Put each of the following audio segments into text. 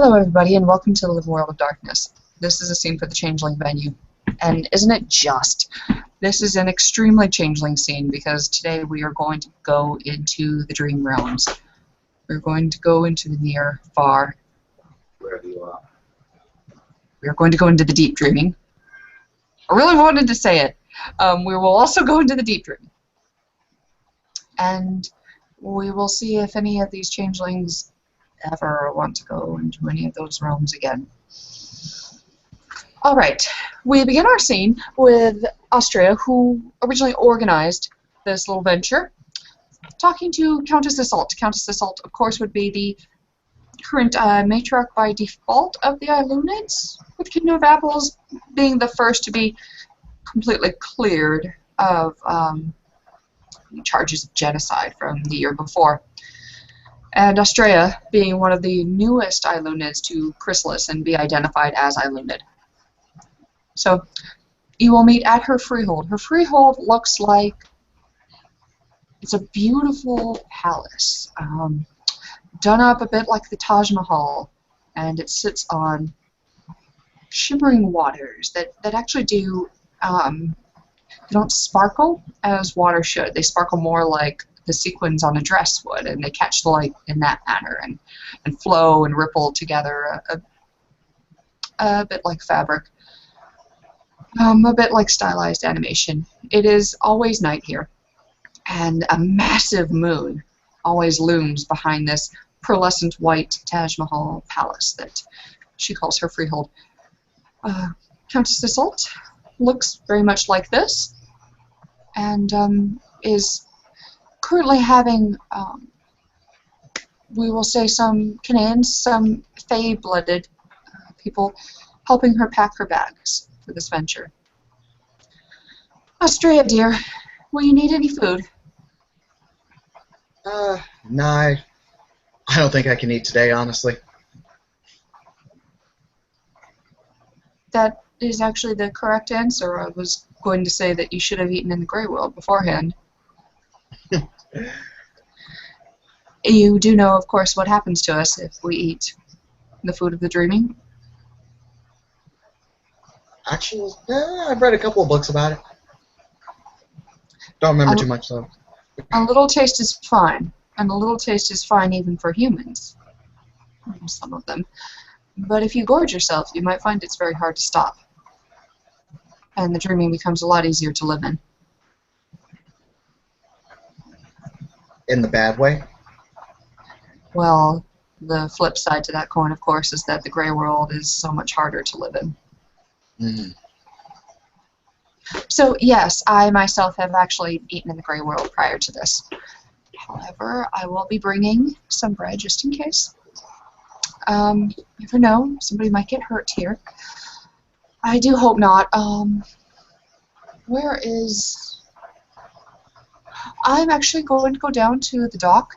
Hello everybody and welcome to the Living World of Darkness. This is a scene for the Changeling venue. And isn't it just? This is an extremely Changeling scene because today we are going to go into the dream realms. We're going to go into the near, far. Wherever you are. We are going to go into the deep dreaming. I really wanted to say it. We will also go into the deep dreaming. And we will see if any of these changelings ever want to go into any of those realms again. Alright, we begin our scene with Astreae, who originally organized this little venture, talking to Countess Iseult. Countess Iseult, of course, would be the current matriarch by default of the Eiluneds, with Kingdom of Apples being the first to be completely cleared of charges of genocide from the year before. And Astreae being one of the newest Eiluneds to chrysalis and be identified as Eiluned. So you will meet at her freehold. Her freehold looks like it's a beautiful palace, done up a bit like the Taj Mahal, and it sits on shimmering waters that actually do they don't sparkle as water should. They sparkle more like the sequins on a dress would, and they catch the light in that manner and flow and ripple together a bit like fabric, a bit like stylized animation. It is always night here, and a massive moon always looms behind this pearlescent white Taj Mahal palace that she calls her freehold. Countess Iseult looks very much like this, and is currently having, we will say, some Canadians, some Fae-blooded people helping her pack her bags for this venture. Astreae, dear, will you need any food? Nah, I don't think I can eat today, honestly. That is actually the correct answer. I was going to say that you should have eaten in the Grey World beforehand. You do know, of course, what happens to us if we eat the food of the dreaming? Actually, I've read a couple of books about it. Don't remember too much, though. A little taste is fine, and a little taste is fine even for humans. Some of them. But if you gorge yourself, you might find it's very hard to stop. And the dreaming becomes a lot easier to live in. In the bad way? Well, the flip side to that coin, of course, is that the Grey World is so much harder to live in. Mm. So, yes, I myself have actually eaten in the Grey World prior to this. However, I will be bringing some bread just in case. You never know, somebody might get hurt here. I do hope not. Where is... I'm actually going to go down to the dock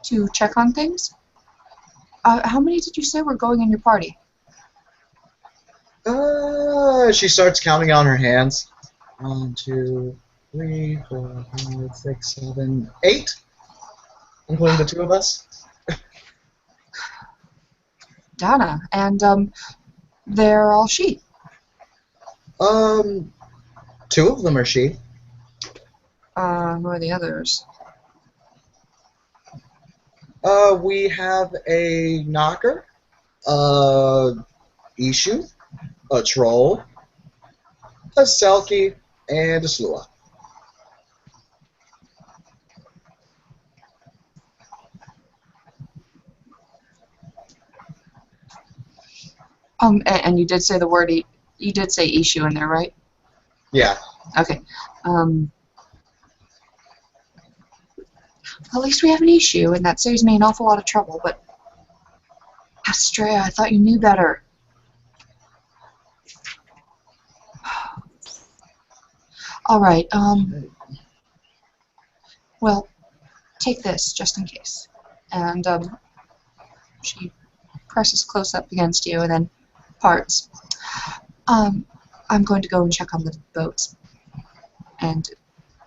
to check on things. How many did you say were going in your party? She starts counting on her hands. 1, 2, 3, 4, 5, 6, 7, 8, including the two of us. Donna, and they're all she. 2 of them are she. Who are the others? We have a knocker, issue, a troll, a selkie, and a slua. And you did say the word, you did say issue in there, right? Yeah. Okay. At least we have an issue, and that saves me an awful lot of trouble, but... Astreae, I thought you knew better. Alright, well, take this, just in case. And, she presses close up against you, and then parts. I'm going to go and check on the boats. And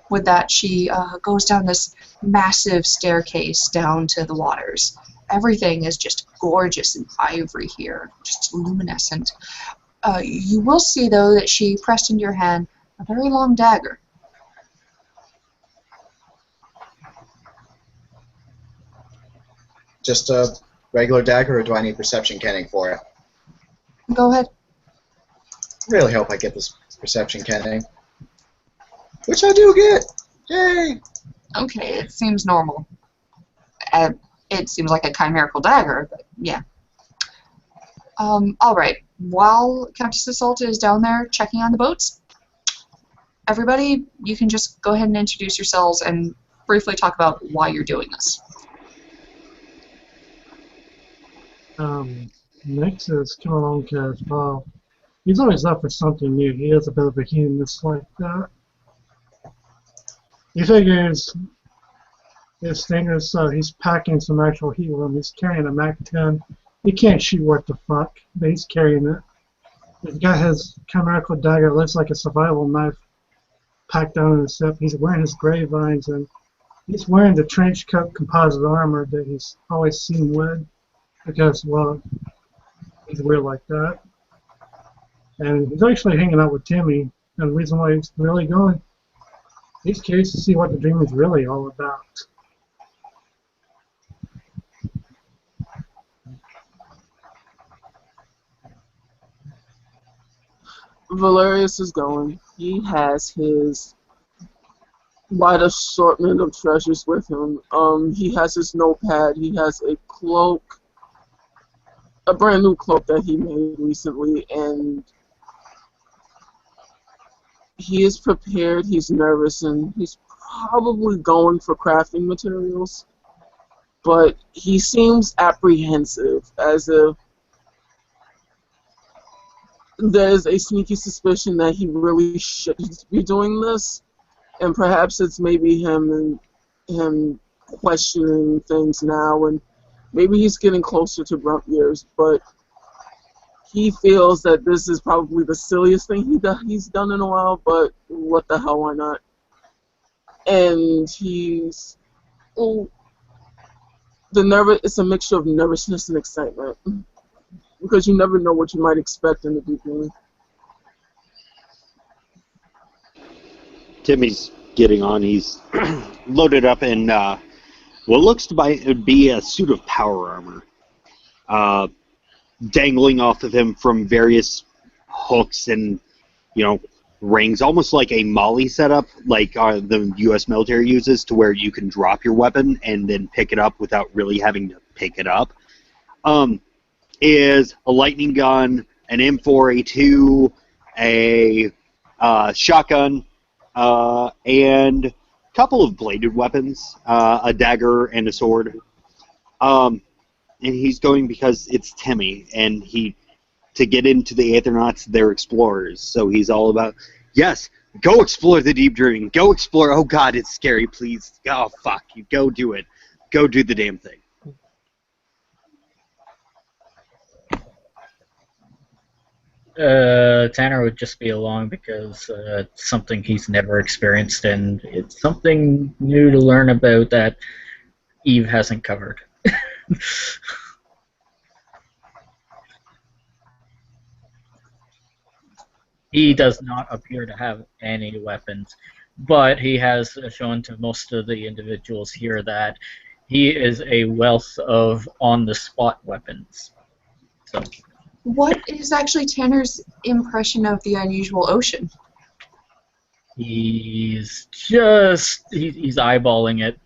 with that, she goes down this massive staircase down to the waters, everything is just gorgeous and ivory here, just luminescent. You will see, though, that she pressed into your hand a very long dagger. Just a regular dagger, or do I need perception kenning for it? Go ahead. Really hope I get this perception kenning. Which I do get! Yay! Okay, it seems normal. It seems like a chimerical dagger, but yeah. Alright. While Countess Iseult is down there checking on the boats, everybody, you can just go ahead and introduce yourselves and briefly talk about why you're doing this. Next is coming along because, well, he's always up for something new. He has a bit of a humanness like that. He figures his thing is he's packing some actual helium. He's carrying a MAC-10. He can't shoot what the fuck, but he's carrying it. He's got his chimerical dagger. It looks like a survival knife packed down in his hip. He's wearing his grave vines, and he's wearing the trench coat composite armor that he's always seen with. Because, well, he's weird like that. And he's actually hanging out with Timmy, and the reason why he's really going, he's curious to see what the dream is really all about. Valerius is going. He has his wide assortment of treasures with him. He has his notepad. He has a cloak, a brand new cloak that he made recently, and he is prepared. He's nervous, and he's probably going for crafting materials, but he seems apprehensive, as if there's a sneaky suspicion that he really should be doing this, and perhaps it's maybe him questioning things now, and maybe he's getting closer to Grump years, but he feels that this is probably the silliest thing he's done in a while, but what the hell, why not? And it's a mixture of nervousness and excitement, because you never know what you might expect in the beginning. Timmy's getting on. He's loaded up in what looks to be a suit of power armor, dangling off of him from various hooks and, rings, almost like a molly setup, like the U.S. military uses, to where you can drop your weapon and then pick it up without really having to pick it up. Is a lightning gun, an M4A2, a shotgun, and a couple of bladed weapons, a dagger and a sword. And he's going because it's Timmy, and to get into the Aethernauts, they're explorers, so he's all about, yes, go explore the deep dreaming, go explore, oh god, it's scary, please, oh fuck, you go do it, go do the damn thing. Tanner would just be along because it's something he's never experienced, and it's something new to learn about that Eve hasn't covered. He does not appear to have any weapons, but he has shown to most of the individuals here that he is a wealth of on-the-spot weapons. So. What is actually Tanner's impression of the unusual ocean? He's eyeballing it.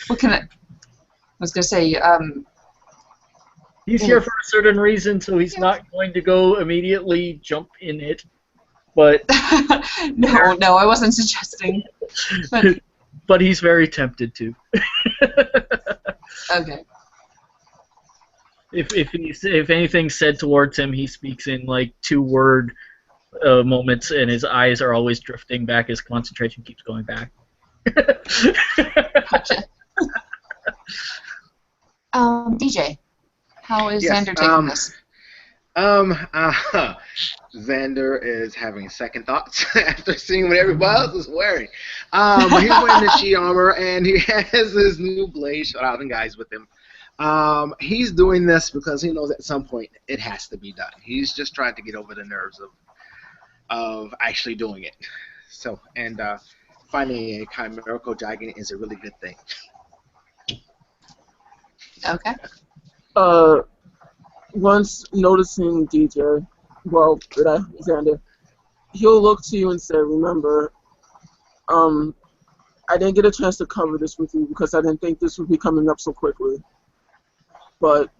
What can I was going to say, he's here for a certain reason, so he's not going to go immediately jump in it. But no, I wasn't suggesting. But he's very tempted to. Okay. If anything's said towards him, he speaks in like 2-word moments, and his eyes are always drifting back. His concentration keeps going back. Gotcha. DJ, how is Xander taking this? Xander is having second thoughts after seeing what everybody else is wearing. But he's wearing the sheet armor, and he has his new blade shot out and guys with him. He's doing this because he knows at some point it has to be done. He's just trying to get over the nerves of actually doing it. So, and finding a chimerical dragon is a really good thing. Okay. Once noticing DJ, Xander, he'll look to you and say, remember, I didn't get a chance to cover this with you because I didn't think this would be coming up so quickly. But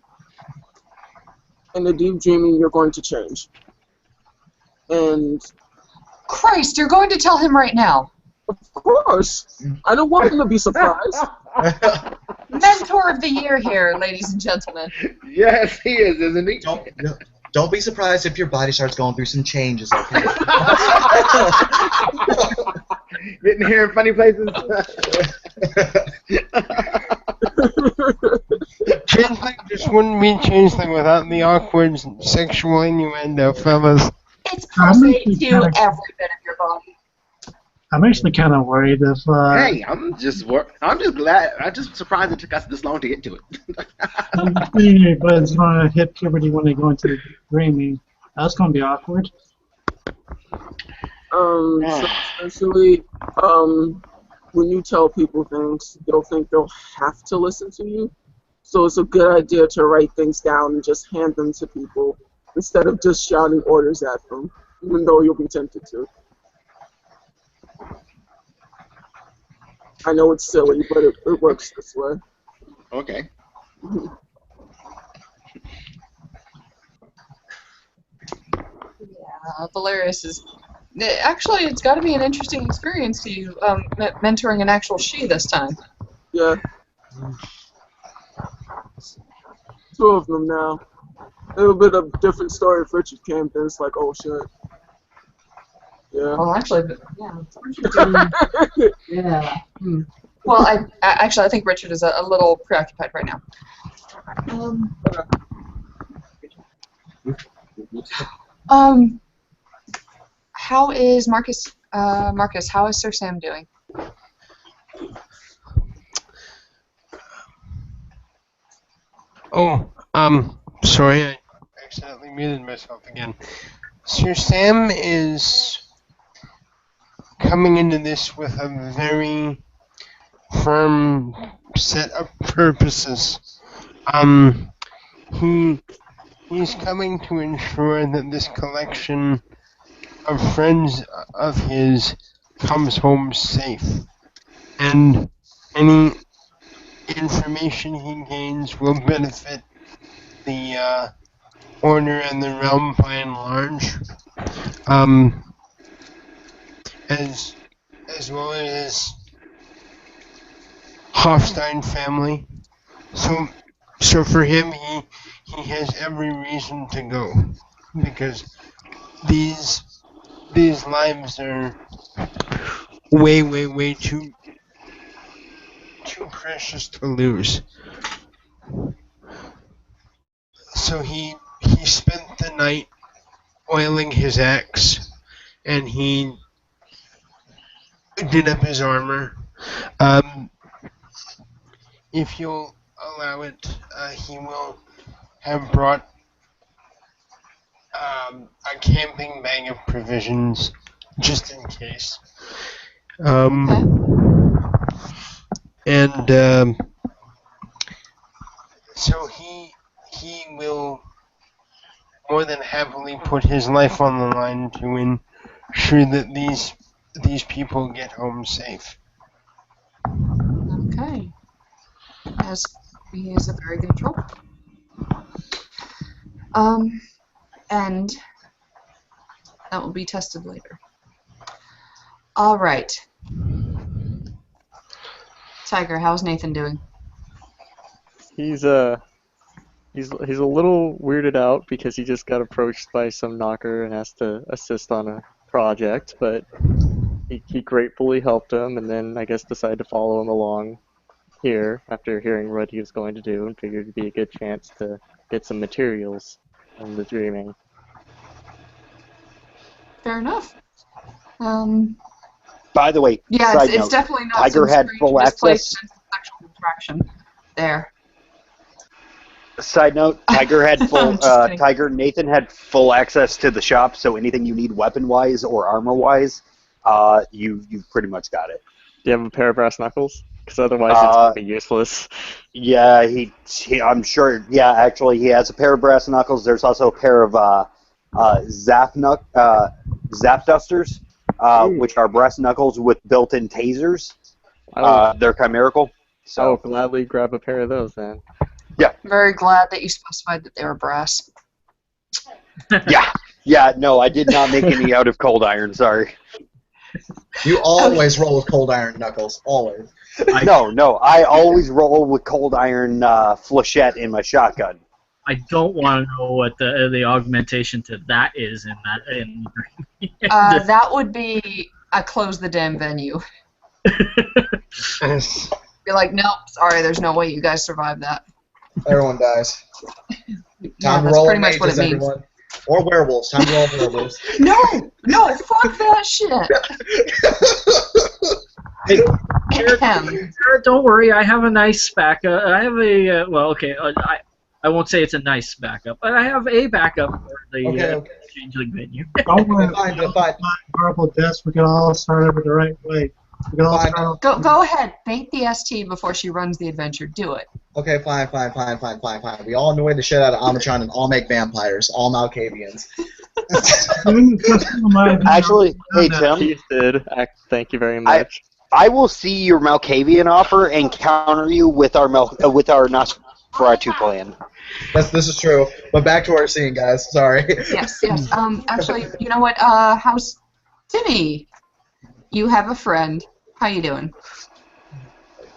in the deep dreaming, you're going to change. And Christ, you're going to tell him right now. of course, I don't want him to be surprised. Mentor of the year here, ladies and gentlemen. Yes, he is, isn't he? Don't be surprised if your body starts going through some changes, okay? Getting here in funny places. Changeling just wouldn't be Changeling without the awkward sexual innuendo, fellas. It's pulsating to every bit of your body. I'm actually kind of worried if. Hey, I'm just glad. I'm just surprised it took us this long to get to it. But it's going to hit puberty when they go into the dreaming. That's going to be awkward. So essentially, when you tell people things, they'll think they'll have to listen to you. So it's a good idea to write things down and just hand them to people instead of just shouting orders at them, even though you'll be tempted to. I know it's silly, but it works this way. Okay. Yeah, Valerius is... Actually, it's got to be an interesting experience to you, mentoring an actual she this time. Yeah. 2 of them now. A little bit of a different story if Richard came, then it's like, oh shit. Yeah. Well, actually, yeah. Well, I think Richard is a little preoccupied right now. How is Marcus? Marcus, how is Sir Sam doing? Oh, sorry, I accidentally muted myself again. Sir Sam is coming into this with a very firm set of purposes. He's coming to ensure that this collection of friends of his comes home safe, and any information he gains will benefit the order and the realm by and large, as well as Hofstein family. So for him, he has every reason to go, because these lives are way too precious to lose. So he spent the night oiling his axe, and he did up his armor. If you'll allow it, he will have brought a camping bag of provisions just in case. And so he will more than happily put his life on the line to ensure that these people get home safe. Okay. As he is a very good troll. And that will be tested later. All right. Tiger, how's Nathan doing? He's a little weirded out because he just got approached by some knocker and has to assist on a project, but he gratefully helped him, and then I guess decided to follow him along here after hearing what he was going to do, and figured it'd be a good chance to get some materials from the dreaming. fair enough. By the way, Yeah, side it's note, definitely not Tiger some had strange full misplaced access. sense of sexual attraction there. Side note, Tiger had full. Just kidding. Tiger Nathan had full access to the shop, so anything you need weapon-wise or armor-wise, you've pretty much got it. Do you have a pair of brass knuckles? Because otherwise it's going to be useless. Yeah, I'm sure. Yeah, actually, he has a pair of brass knuckles. There's also a pair of zap dusters, which are brass knuckles with built-in tasers. They're chimerical. So. I'll gladly grab a pair of those then. Yeah. I'm very glad that you specified that they were brass. Yeah. No, I did not make any out of cold iron. Sorry. You always roll with cold iron knuckles. Always. No. I always roll with cold iron flechette in my shotgun. I don't want to know what the augmentation to that is in that. That would be I close the damn venue. Be like, nope, sorry, there's no way you guys survive that. Everyone dies. Time to that's roll pretty much what mages, it means. everyone. Or werewolves. Time to roll werewolves. No, fuck that shit. Hey, don't worry, I have a nice backup. I have a I won't say it's a nice backup, but I have a backup for the Changeling venue. Don't worry, Fine. horrible deaths. We can all start over the right way. We can all start. Go ahead, bait the ST before she runs the adventure. Do it. Okay, fine. We all annoy the shit out of Amachon and all make vampires. All Malkavians. Actually, hey, Tim. Keith did. Thank you very much. I will see your Malkavian offer and counter you with our Nosferatu plan. This is true. But back to our scene, guys. Sorry. Yes. Actually, you know what? How's Timmy? You have a friend. How you doing?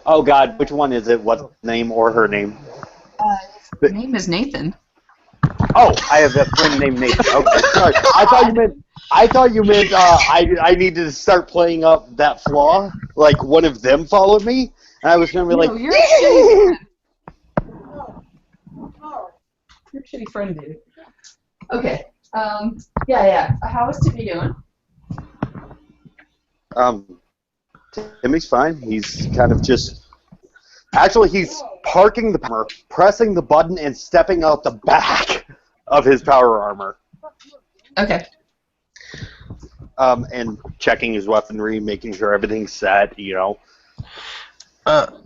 Oh God, which one is it? What name or her name? His name is Nathan. Oh, I have a friend named Nathan. Okay, sorry. I thought you meant I needed to start playing up that flaw. Like one of them followed me, and I was gonna be like, you're a shitty friend. You're a shitty friend, dude. Okay. Yeah. How is Timmy doing? Timmy's fine. He's kind of just. Actually, he's parking the power, pressing the button, and stepping out the back of his power armor. Okay. And checking his weaponry, making sure everything's set. You know. Are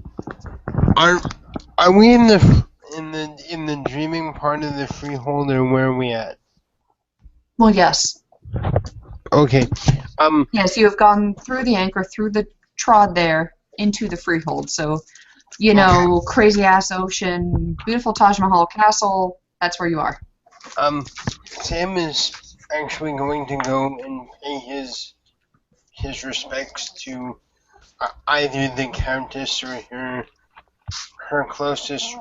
we in the dreaming part of the freehold, or where are we at? Well, yes. Okay. Yes, you have gone through the anchor, through the trod there, into the freehold. So, crazy ass ocean, beautiful Taj Mahal castle. That's where you are. Sam is actually going to go and pay his respects to either the Countess or her closest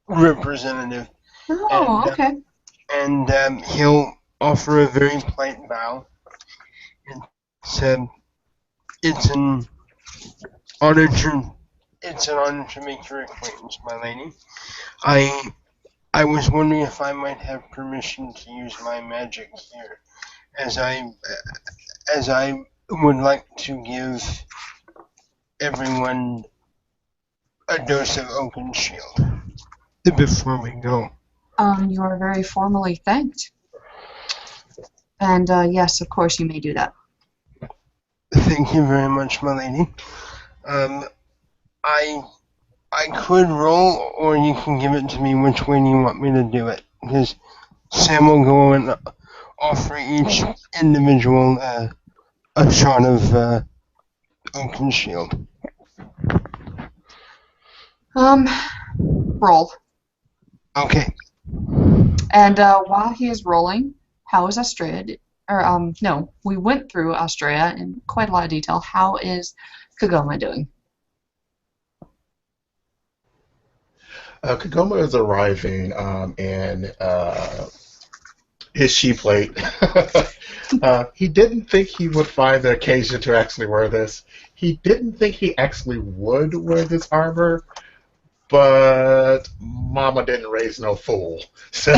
representative. Oh, okay. And he'll offer a very polite bow. And said, "It's an honor to make your acquaintance, my lady. I was wondering if I might have permission to use my magic here, as I would like to give everyone a dose of Oaken Shield before we go." You are very formally thanked. And yes, of course, you may do that. Thank you very much, my lady. I could roll, or you can give it to me. Which way do you want me to do it? Because Sam will go and offer each individual a shot of Oaken Shield. Roll. Okay. And while he is rolling, how is Astreae? No, we went through Astreae in quite a lot of detail. How is Kegoma doing? Kegoma is arriving in his she plate. He didn't think he would find the occasion to actually wear this. He didn't think he actually would wear this armor, but Mama didn't raise no fool. So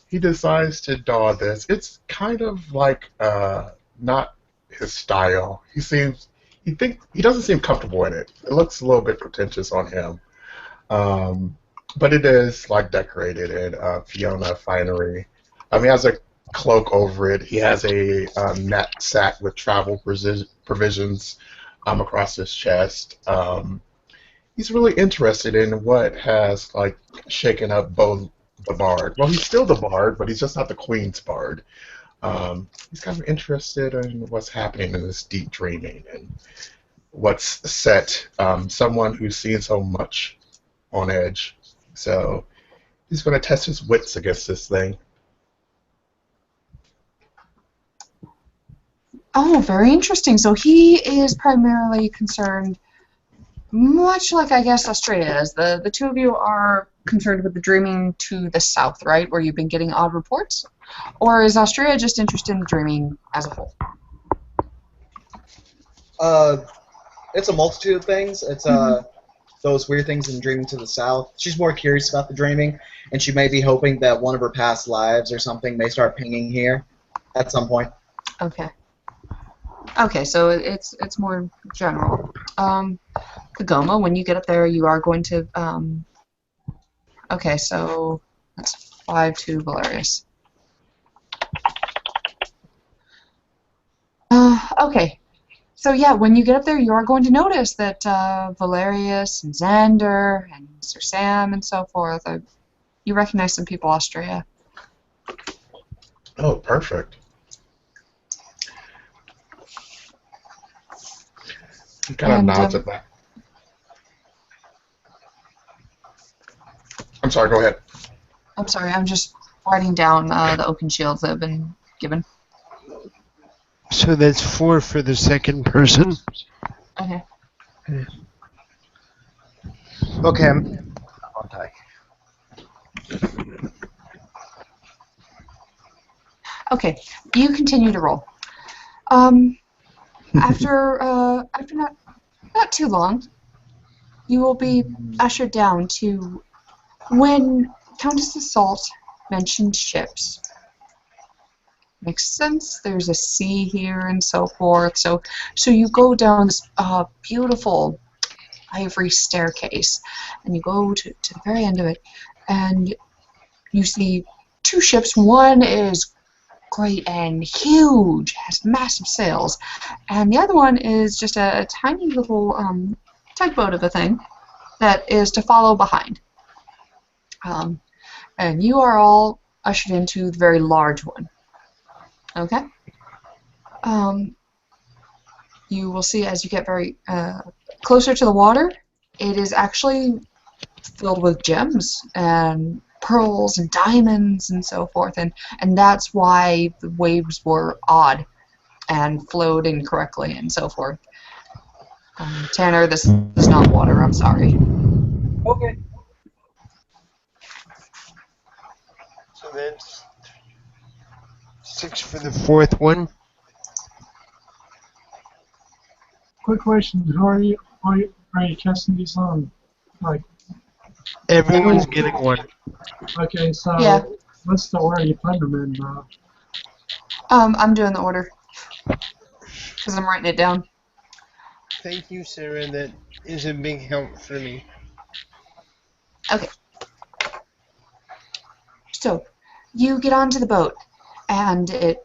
he decides to draw this. It's kind of like not his style. He doesn't seem comfortable in it. It looks a little bit pretentious on him. But it is like decorated in Fiona finery. He has a cloak over it. He has a knapsack with travel provisions across his chest. He's really interested in what has like shaken up Bo the Bard. Well, he's still the Bard, but he's just not the Queen's Bard. He's kind of interested in what's happening in this deep dreaming and what's set someone who's seen so much on edge. So he's going to test his wits against this thing. Oh, very interesting. So he is primarily concerned, much like I guess Astreae is. The two of you are concerned with the dreaming to the south, right, where you've been getting odd reports? Or is Astreae just interested in dreaming as a whole? It's a multitude of things. It's those weird things in dreaming to the south. She's more curious about the dreaming, and she may be hoping that one of her past lives or something may start pinging here at some point. Okay. Okay, so it's more general. Kegoma, when you get up there, you are going to. Okay, so that's 5-2 Valerius. Okay. So yeah, when you get up there, you are going to notice that Valerius and Xander and Sir Sam and so forth, you recognize some people, Astreae. Oh, perfect. He kind of nods at that. I'm sorry, go ahead. I'm sorry, I'm just writing down the oaken shields that have been given. So that's 4 for the second person. Okay. Okay, I'm on tie. Okay, you continue to roll. After not too long, you will be ushered down to when Countess Iseult mentioned ships. Makes sense. There's a sea here and so forth. So you go down this beautiful ivory staircase, and you go to the very end of it, and you see 2 ships. One is great and huge, has massive sails, and the other one is just a tiny little tugboat of a thing that is to follow behind. And you are all ushered into the very large one. Okay? You will see as you get very closer to the water, it is actually filled with gems and pearls and diamonds and so forth, and that's why the waves were odd and flowed incorrectly and so forth. Tanner, this is not water, I'm sorry. Okay. So that's 6 for the fourth one. Quick question: Who are you casting these on? Like, Everyone's getting one. okay, so Yeah. what's the order you put them in, bro? I'm doing the order because I'm writing it down. Thank you, Sarah. That is a big help for me. Okay. So, you get onto the boat, and it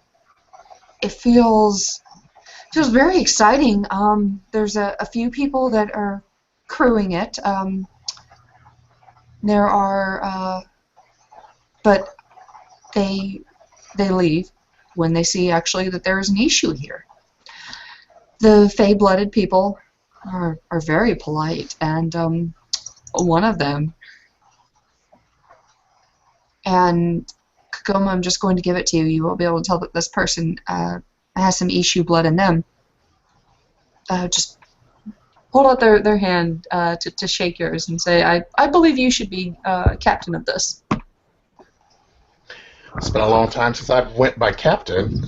feels very exciting. There's a few people that are crewing it. There are, but they leave when they see actually that there is an issue here. The Fey-blooded people are very polite, and one of them, and Kegoma, I'm just going to give it to you. You will be able to tell that this person has some issue blood in them. Just hold out their hand to shake yours and say, I believe you should be captain of this. It's been a long time since I've went by captain.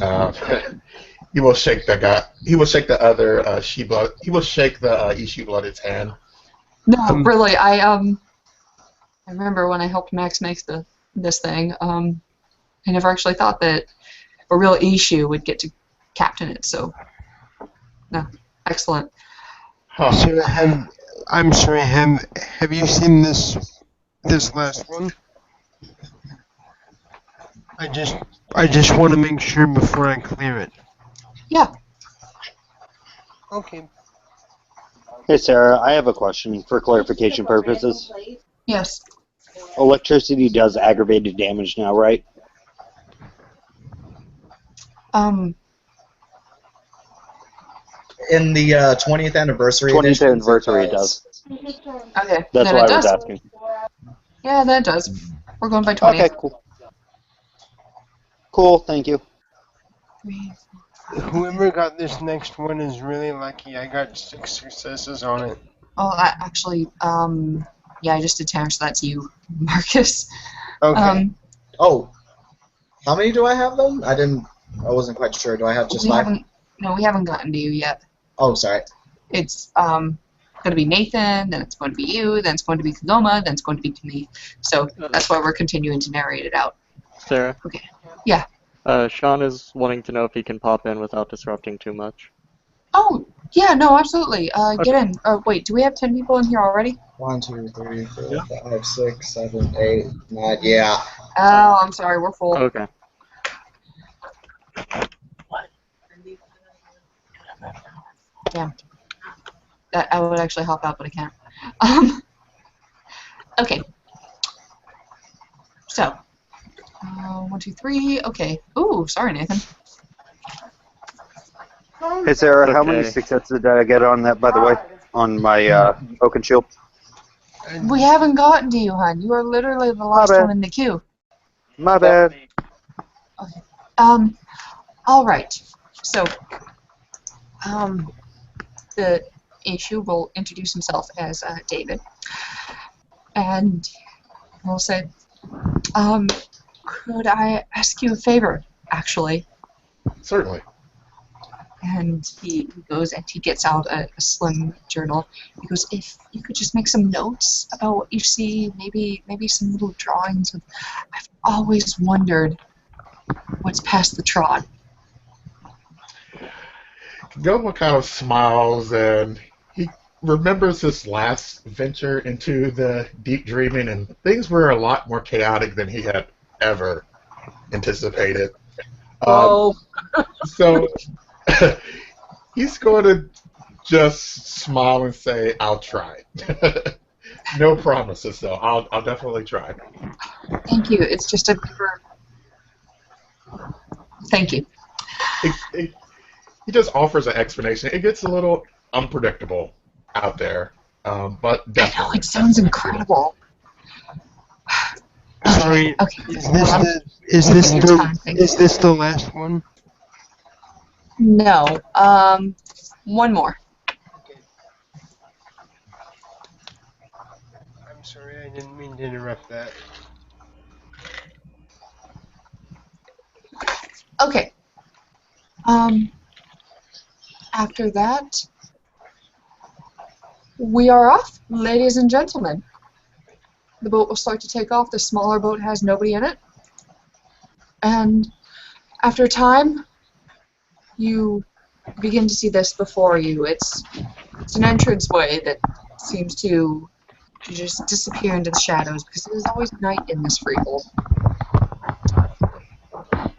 He will shake the guy. He will shake the other she-blood. He will shake the Ishi-blooded's hand. No, really, I remember when I helped Max make this thing. I never actually thought that a real issue would get to captain it. So, no, excellent. Huh. So I'm sorry, have you seen this last one? I just want to make sure before I clear it. Yeah. Okay. Hey, Sarah, I have a question for clarification purposes. Yes. Electricity does aggravated damage now, right? In the 20th anniversary 20th edition, anniversary it does. Okay. That's then why it I was does. asking. Yeah, that does. We're going by 20. Okay, cool. Cool, thank you. Whoever got this next one is really lucky. I got 6 successes on it. Oh, actually, yeah, I just did 10, so that's you, Marcus. Okay. Oh, how many do I have then? I wasn't quite sure. Do I have just we 5? we haven't gotten to you yet. Oh, sorry. It's going to be Nathan, then it's going to be you, then it's going to be Kegoma, then it's going to be me. So that's why we're continuing to narrate it out. Sarah? Okay. Yeah. Sean is wanting to know if he can pop in without disrupting too much. Oh, yeah, no, absolutely. Get in. Wait, do we have 10 people in here already? 1, 2, 3, 4, 5, 6, 7, 8, 9. Yeah. Oh, I'm sorry, we're full. Okay. Damn. That I would actually hop out, but I can't. Okay. So, 1, 2, 3. Okay. Ooh, sorry, Nathan. Hey, Sarah, how many Okay. successes did I get on that, by the way? On my Oaken Shield? We haven't gotten to you, hon. You are literally the last bad. one in the queue. My bad. Okay. All right. So, the issue will introduce himself as David, and will say, could I ask you a favor, actually? Certainly. And he goes and he gets out a slim journal. He goes, if you could just make some notes about what you see, maybe some little drawings. I've always wondered what's past the trod. Kegoma kind of smiles and he remembers his last venture into the deep dreaming, and things were a lot more chaotic than he had ever anticipated. Oh. So he's going to just smile and say, "I'll try." No promises, though. I'll definitely try. Thank you. It's just a... Thank you. He just offers an explanation. It gets a little unpredictable out there, but I definitely. know, it sounds incredible. Sorry. Okay. Is this the last one? No. One more. I'm sorry, I didn't mean to interrupt that. Okay. After that, we are off, ladies and gentlemen. The boat will start to take off. The smaller boat has nobody in it. And after a time, you begin to see this before you. It's an entranceway that seems to just disappear into the shadows because it is always night in this freehold.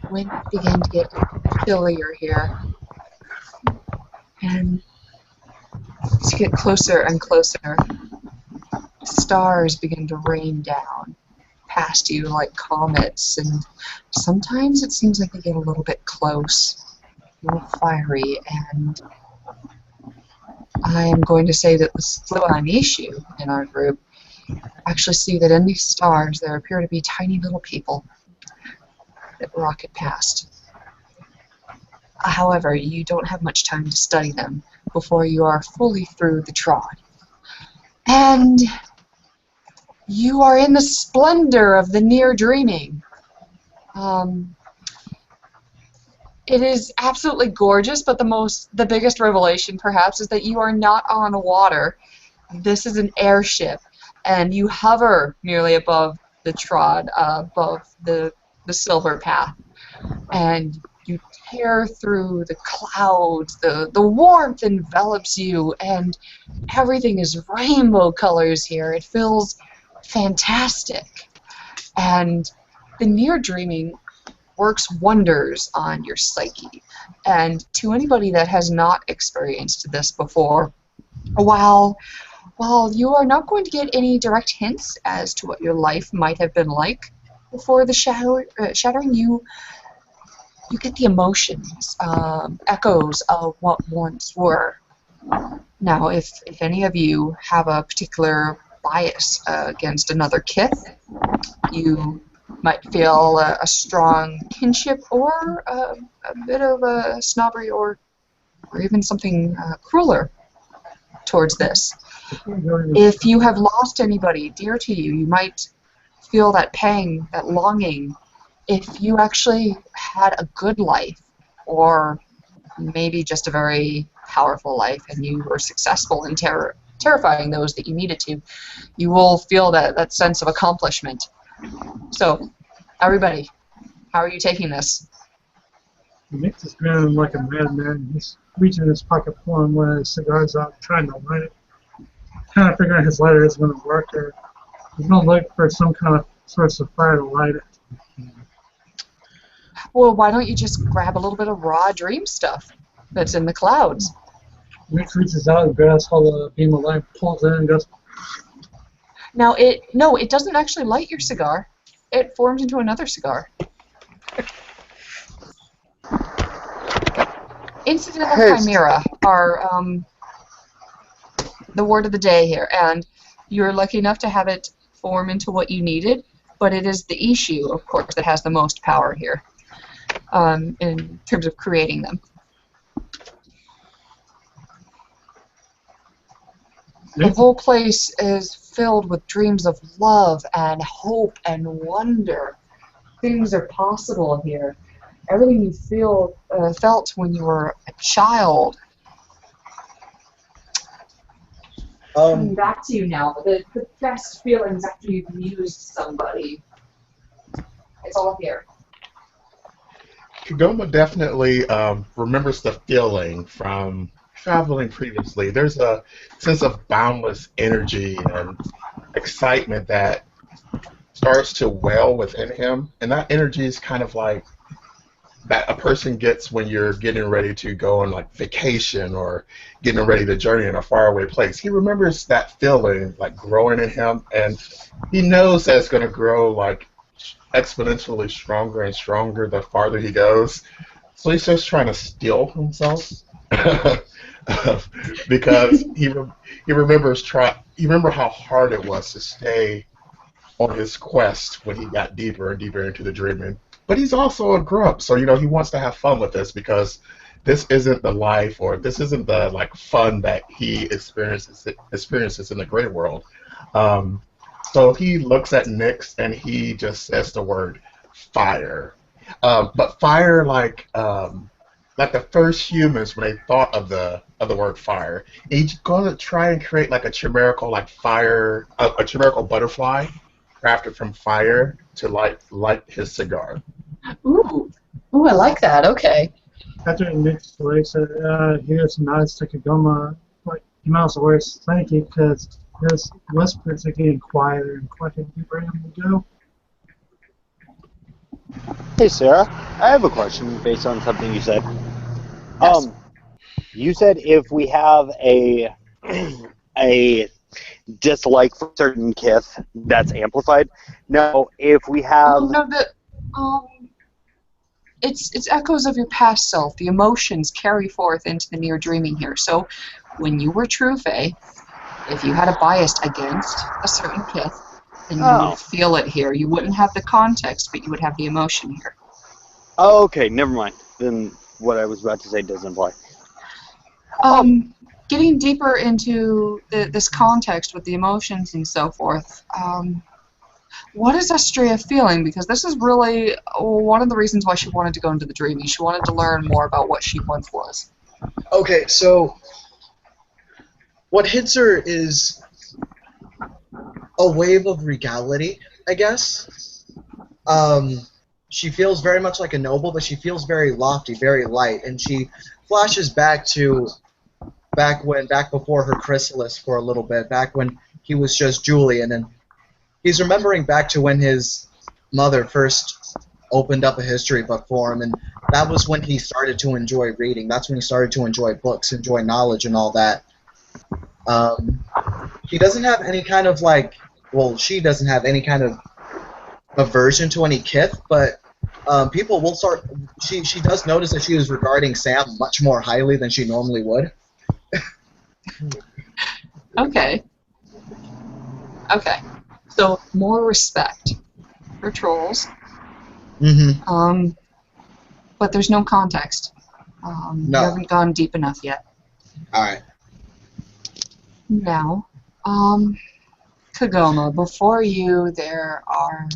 Wind began to get chillier here. And as you get closer and closer, stars begin to rain down past you like comets, and sometimes it seems like they get a little bit close, a little fiery, and I am going to say that the slow-on issue in our group actually see that in these stars there appear to be tiny little people that rocket past. However, you don't have much time to study them before you are fully through the trod. And you are in the splendor of the near dreaming. It is absolutely gorgeous, but the biggest revelation perhaps is that you are not on water. this is an airship, and you hover nearly above the trod, above the silver path, and you tear through the clouds. The warmth envelops you, and everything is rainbow colors here. It feels fantastic. And the near dreaming works wonders on your psyche. And to anybody that has not experienced this before, while you are not going to get any direct hints as to what your life might have been like before the shattering, you get the emotions, echoes of what once were. Now, if any of you have a particular bias against another kith, you might feel a strong kinship or a bit of a snobbery or even something crueler towards this. If you have lost anybody dear to you, you might feel that pang, that longing. If you actually had a good life, or maybe just a very powerful life, and you were successful in terrifying those that you needed to, you will feel that sense of accomplishment. So, everybody, how are you taking this? Nick's is grinning like a madman. He's reaching in his pocket, pulling one of his cigars out, trying to light it. Kind of figuring his lighter isn't going to work, or he's going to look for some kind of source of fire to light it. Well, why don't you just grab a little bit of raw dream stuff that's in the clouds? Nick reaches out and grabs hold of the beam of light, pulls it in, and goes. Now, it doesn't actually light your cigar. It forms into another cigar. Incidental chimera are the word of the day here, and you're lucky enough to have it form into what you needed, but it is the issue, of course, that has the most power here in terms of creating them. The whole place is filled with dreams of love and hope and wonder. Things are possible here. Everything you felt when you were a child. Coming back to you now, the best feelings after you've used somebody. It's all here. Kegoma definitely remembers the feeling from traveling previously. There's a sense of boundless energy and excitement that starts to well within him, and that energy is kind of like that a person gets when you're getting ready to go on like vacation or getting ready to journey in a faraway place. He remembers that feeling like growing in him, and he knows that it's going to grow like exponentially stronger and stronger the farther he goes. So he's just trying to steel himself because he remembers how hard it was to stay on his quest when he got deeper and deeper into the dreaming. But he's also a grump, so he wants to have fun with this because this isn't the life or this isn't the like fun that he experiences in the great world. So he looks at Nyx and he just says the word fire. But fire like the first humans when they thought of the word fire. He's gonna try and create like a chimerical like fire, a chimerical butterfly crafted from fire to light his cigar. Ooh, I like that. Okay. After Nick's voice, he just nods to Kegoma, like he mouths the words thank you, because his whispers are getting quieter and quieter. You ready to go? Hey Sarah, I have a question based on something you said. Yes. You said if we have a dislike for certain kith, that's amplified. No, if we have it's echoes of your past self. The emotions carry forth into the near dreaming here. So, when you were true Fae, if you had a bias against a certain kith, then you would feel it here. You wouldn't have the context, but you would have the emotion here. Oh, okay, never mind. Then what I was about to say doesn't apply. Getting deeper into this context with the emotions and so forth, what is Astreae feeling? Because this is really one of the reasons why she wanted to go into the dreaming. She wanted to learn more about what she once was. Okay, so what hits her is a wave of regality, I guess. She feels very much like a noble, but she feels very lofty, very light, and she flashes back to back before her chrysalis for a little bit, back when he was just Julian, and he's remembering back to when his mother first opened up a history book for him, and that was when he started to enjoy reading. That's when he started to enjoy books, enjoy knowledge, and all that. He doesn't have any kind of she doesn't have any kind of aversion to any kith, but people will start. She does notice that she is regarding Sam much more highly than she normally would. Okay. Okay. So more respect for trolls. Mm-hmm. But there's no context. No. You haven't gone deep enough yet. All right. Now, Kegoma, before you there are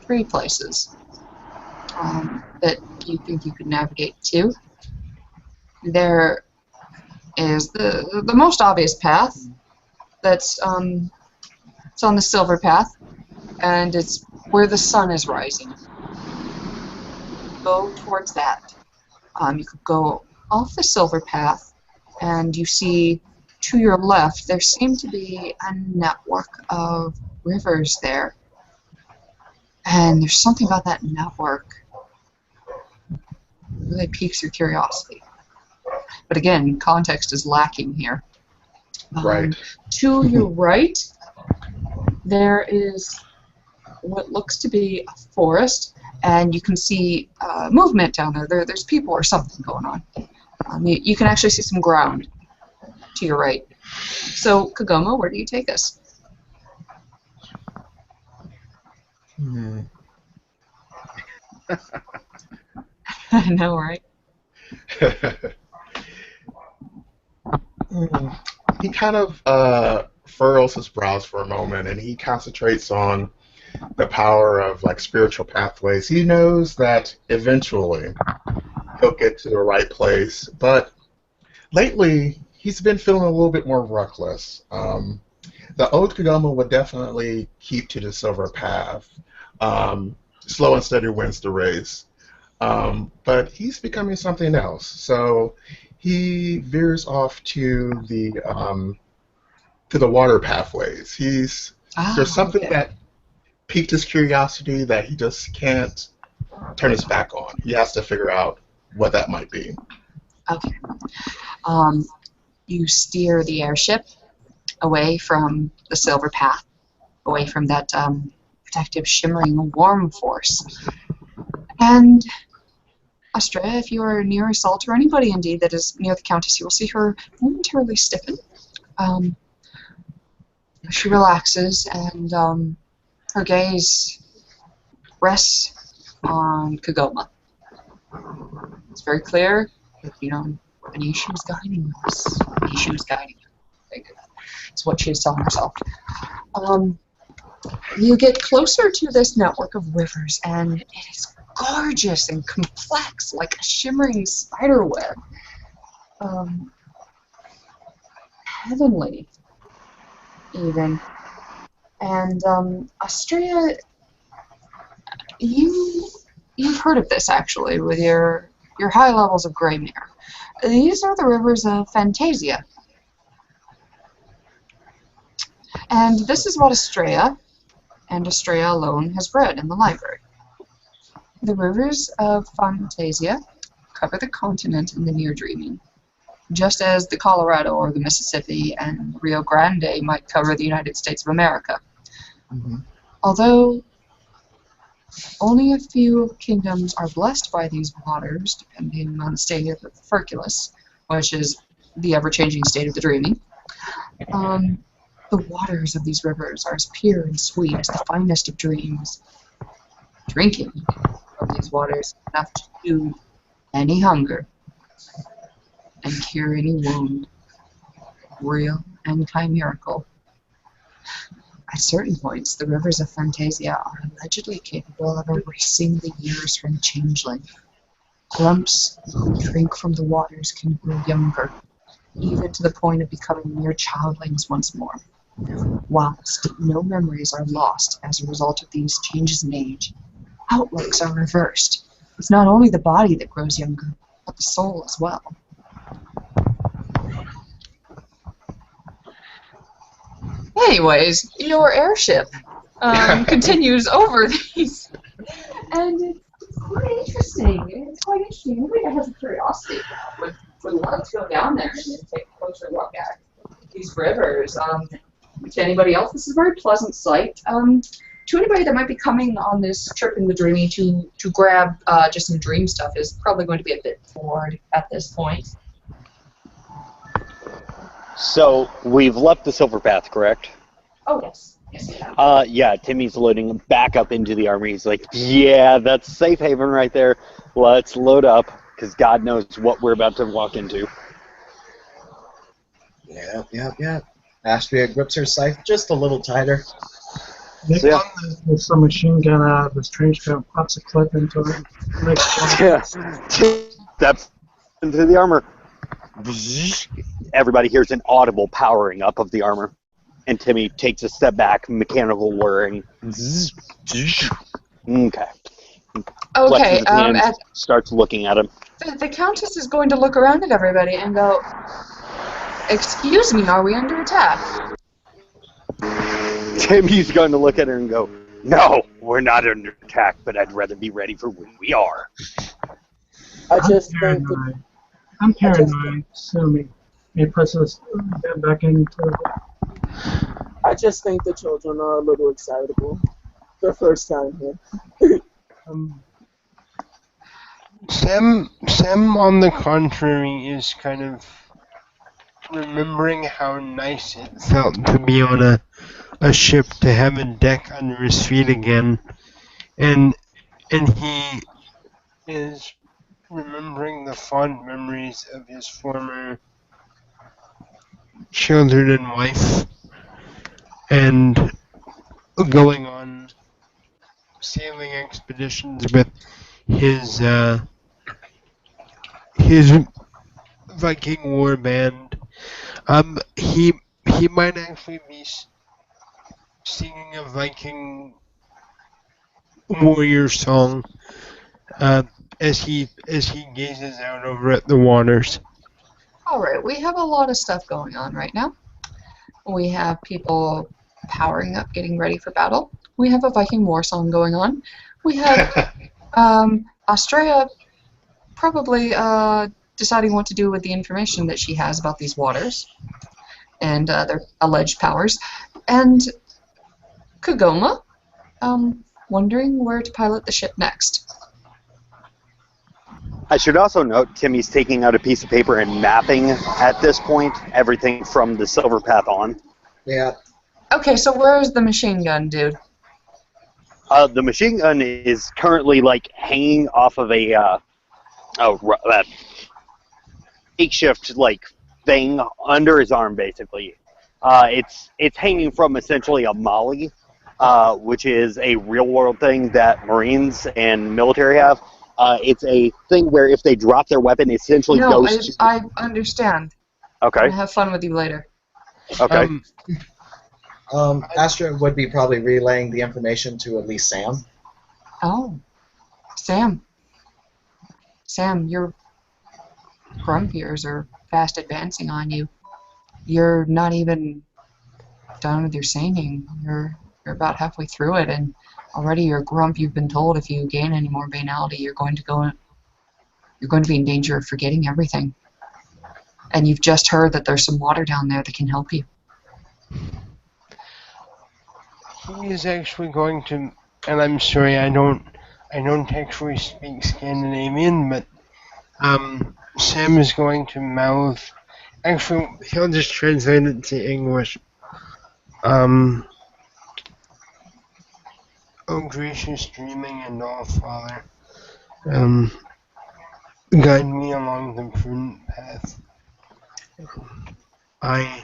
3 places that you think you could navigate to. There is the most obvious path that's it's on the silver path, and it's where the sun is rising. Go towards that. You could go off the silver path, and you see to your left there seem to be a network of rivers there. And there's something about that network that really piques your curiosity. But again, context is lacking here. Right. To your right, there is what looks to be a forest, and you can see movement down there. There's people or something going on. You can actually see some ground to your right. So, Kegoma, where do you take us? I know, right? He kind of furrows his brows for a moment, and he concentrates on the power of spiritual pathways. He knows that eventually he'll get to the right place, but lately he's been feeling a little bit more reckless. The old Kegoma would definitely keep to the silver path. Slow and steady wins the race. But he's becoming something else. So he veers off to the water pathways. There's something that piqued his curiosity that he just can't turn his back on. He has to figure out what that might be. Okay. You steer the airship away from the silver path, away from that protective, shimmering, warm force. And Astreae, if you are near Iseult, or anybody indeed that is near the Countess, you will see her momentarily stiffen. She relaxes, and her gaze rests on Kegoma. It's very clear that, Anisha is guiding us. Anisha is guiding you. It's what she is telling herself. You get closer to this network of rivers, and it is gorgeous and complex, like a shimmering spider web. Heavenly, even. And Astreae, you've heard of this actually with your high levels of Greymere. These are the Rivers of Phantasia. And this is what Astreae, and Astreae alone, has read in the library. The Rivers of Phantasia cover the continent in the near dreaming, just as the Colorado or the Mississippi and Rio Grande might cover the United States of America. Mm-hmm. Although only a few kingdoms are blessed by these waters, depending on the state of the Furculus, which is the ever-changing state of the dreaming. The waters of these rivers are as pure and sweet as the finest of dreams. Drinking from these waters is enough to soothe any hunger and cure any wound, real and chimerical. At certain points, the Rivers of Phantasia are allegedly capable of erasing the years from Changeling. Grumps who drink from the waters can grow younger, even to the point of becoming mere childlings once more. Whilst no memories are lost as a result of these changes in age, outlooks are reversed. It's not only the body that grows younger, but the soul as well. Anyways, your airship continues over these, and it's quite interesting. It's quite interesting. Everybody has a curiosity now. Would love to go down there and take a closer look at these rivers. To anybody else, this is a very pleasant sight. To anybody that might be coming on this trip in the Dreamy to grab just some dream stuff is probably going to be a bit bored at this point. So we've left the Silver Path, correct? Oh, yes. Yes, we have. Yeah, Timmy's loading back up into the army. He's like, yeah, that's safe haven right there. Let's load up, because God knows what we're about to walk into. Yep. Astreae grips her scythe just a little tighter. Nick with some machine gun out of his trench coat, pops a clip into it. Yeah. Steps into the armor. Everybody hears an audible powering up of the armor. And Timmy takes a step back, mechanical whirring. Okay. Okay, starts looking at him. The Countess is going to look around at everybody and go, "Excuse me, are we under attack?" Timmy's going to look at her and go, "No, we're not under attack, but I'd rather be ready for when we are." I'm paranoid, assuming. He puts his head back into it. I just think the children are a little excitable. Their first time here. Sam, on the contrary, is kind of remembering how nice it felt to be on a ship, to have a deck under his feet again, and he is remembering the fond memories of his former children and wife, and going on sailing expeditions with his Viking war band. He might actually be singing a Viking warrior song as he gazes out over at the waters. Alright, we have a lot of stuff going on right now. We have people powering up, getting ready for battle. We have a Viking war song going on. We have Astreae probably deciding what to do with the information that she has about these waters and their alleged powers. And Kegoma wondering where to pilot the ship next. I should also note Timmy's taking out a piece of paper and mapping, at this point, everything from the Silver Path on. Yeah. Okay, so where's the machine gun, dude? The machine gun is currently, like, hanging off of a makeshift, like, thing under his arm, basically. It's hanging from, essentially, a molly, which is a real-world thing that Marines and military have. It's a thing where if they drop their weapon, it essentially goes to... I understand. Okay. I'm gonna have fun with you later. Okay. Astreae would be probably relaying the information to at least Sam. Oh. Sam. Sam, your grumpiers are fast advancing on you. You're not even done with your singing. You're about halfway through it, and already your grump, you've been told if you gain any more banality, you're going to be in danger of forgetting everything. And you've just heard that there's some water down there that can help you. He is actually going to, and I'm sorry, I don't actually speak Scandinavian, but Sam is going to mouth. Actually, he'll just translate it to English. Oh, gracious dreaming and all Father, guide me along the prudent path. I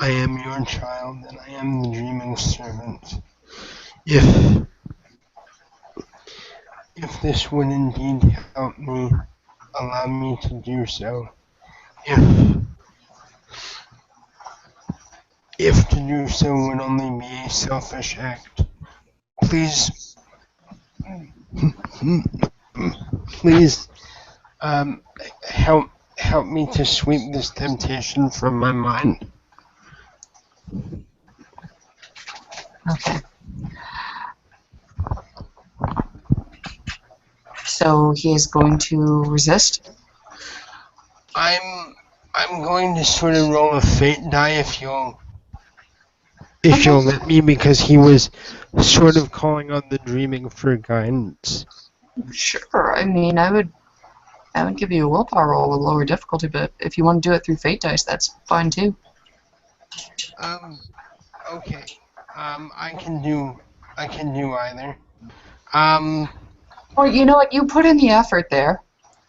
am your child, and I am the dreaming servant. If this would indeed help me, allow me to do so. if to do so would only be a selfish act. Please, please, help me to sweep this temptation from my mind. Okay. So he is going to resist? I'm going to sort of roll a fate die if you'll let me, because he was sort of calling on the dreaming for guidance. Sure. I mean, I would give you a willpower roll with lower difficulty, but if you want to do it through fate dice, that's fine too. Okay. I can do either. Well, you know what? You put in the effort there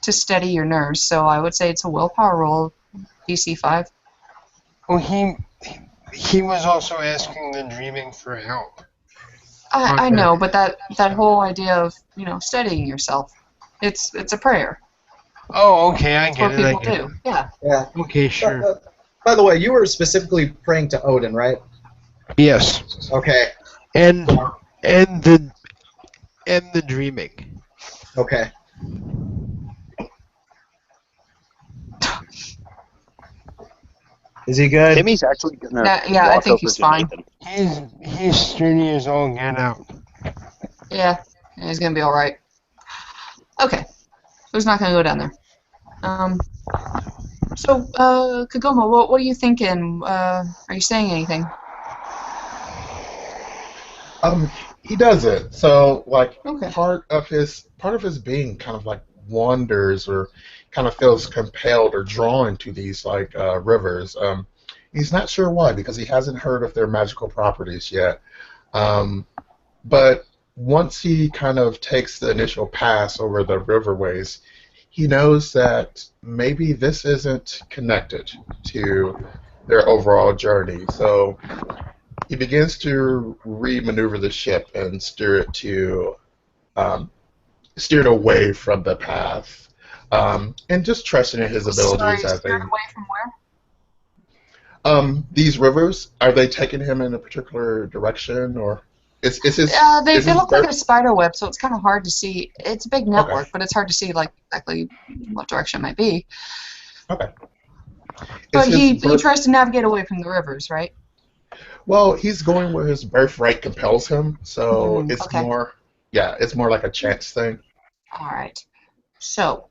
to steady your nerves, so I would say it's a willpower roll, DC 5. Well, he was also asking the dreaming for help. I know, but that whole idea of, steadying yourself, it's a prayer. Oh, okay, I get That's it. what people do. Yeah. Yeah. Okay, sure. By the way, you were specifically praying to Odin, right? Yes. Okay. And the dreaming. Okay. Is he good? Timmy's actually gonna Yeah, I walk think over he's to fine. Nathan. He's sturdy as all get out. Yeah, he's gonna be all right. Okay, so he's not gonna go down there. So, Kegoma, what are you thinking? Are you saying anything? He doesn't. So like Okay. part of his being kind of like wanders or kind of feels compelled or drawn to these like rivers. He's not sure why, because he hasn't heard of their magical properties yet. But once he kind of takes the initial pass over the riverways, he knows that maybe this isn't connected to their overall journey. So he begins to re-maneuver the ship and steer it away from the path, and just trusting in his abilities as Steered a. away from where? These rivers, are they taking him in a particular direction, or is his? They is his look like birth- a spider web, so it's kind of hard to see. It's a big network, Okay. but it's hard to see like exactly what direction it might be. Okay. But Is he his birth- tries to navigate away from the rivers, right? Well, he's going where his birthright compels him, so it's okay. it's more like a chance thing. All right. So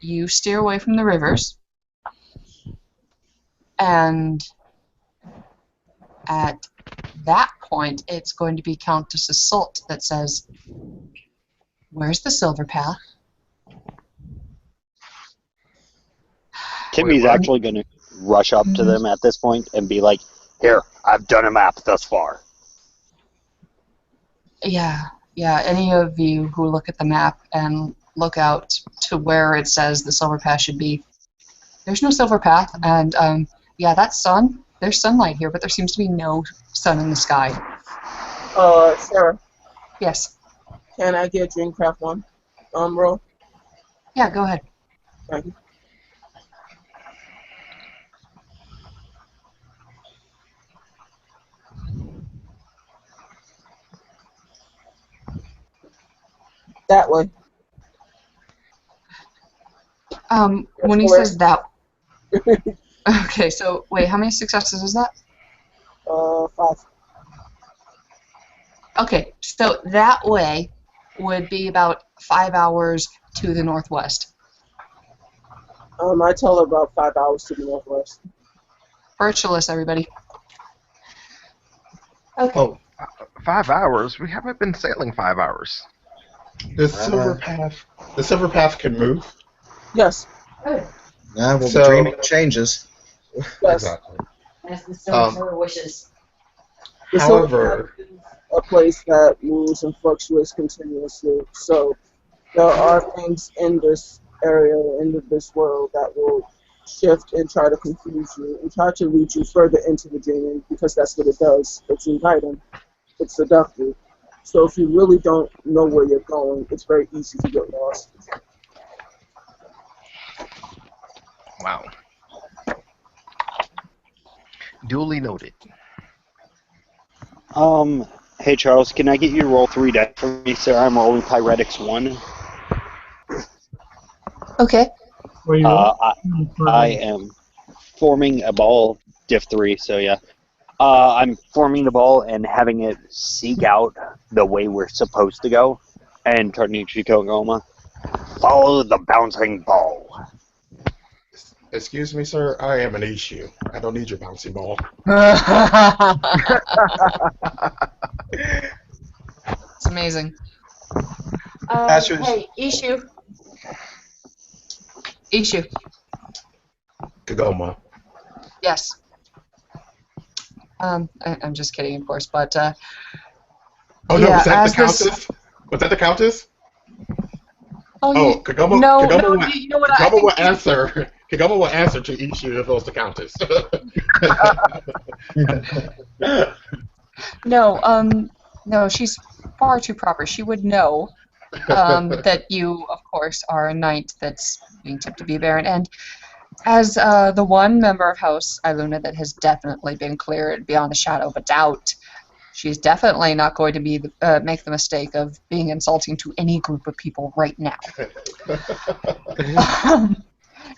you steer away from the rivers, and at that point, it's going to be Countess Iseult that says, "Where's the silver path?" Timmy's actually going to rush up to them at this point and be like, "Here, I've done a map thus far." Yeah. Any of you who look at the map and look out to where it says the silver path should be, there's no silver path, and that sun. There's sunlight here, but there seems to be no sun in the sky. Sarah, Yes. can I get Dreamcraft 1 roll? Yeah, go ahead. Thank you. That way. When he says that. Okay, so wait, how many successes is that? 5. Okay, so that way would be about 5 hours to the northwest. I tell her about 5 hours to the northwest. Virtualist, everybody. Okay. Oh, 5 hours? We haven't been sailing 5 hours. The silver path can move. Yes. Yeah, well, the So- dreaming changes. Yes. Exactly. That's the stone for her wishes. The However, a place that moves and fluctuates continuously. So there are things in this area, in this world, that will shift and try to confuse you and try to lead you further into the dreaming, because that's what it does. It's inviting. It's seductive. So if you really don't know where you're going, it's very easy to get lost. Wow. Duly noted. Hey Charles, can I get you to roll 3 dice for me, sir? I'm rolling Pyretics 1. Okay. Where you I am forming a ball, diff 3, so yeah. I'm forming the ball and having it seek out the way we're supposed to go, and turning to Kegoma. Follow the bouncing ball. Excuse me, sir. I am an issue. I don't need your bouncy ball. It's amazing. Hey, Issue. Ishu. Kegoma. Yes. I'm just kidding, of course, but Oh no, yeah, was that as the Countess? Was that the Countess? Oh, Kegoma. no, Kegoma no, will, you know what? Kegoma I think will answer. Kegoma will answer to issue if it was the Countess. no, she's far too proper. She would know that you, of course, are a knight that's being tipped to be a baron, and as the one member of House Eiluned that has definitely been cleared beyond a shadow of a doubt, she's definitely not going to be make the mistake of being insulting to any group of people right now.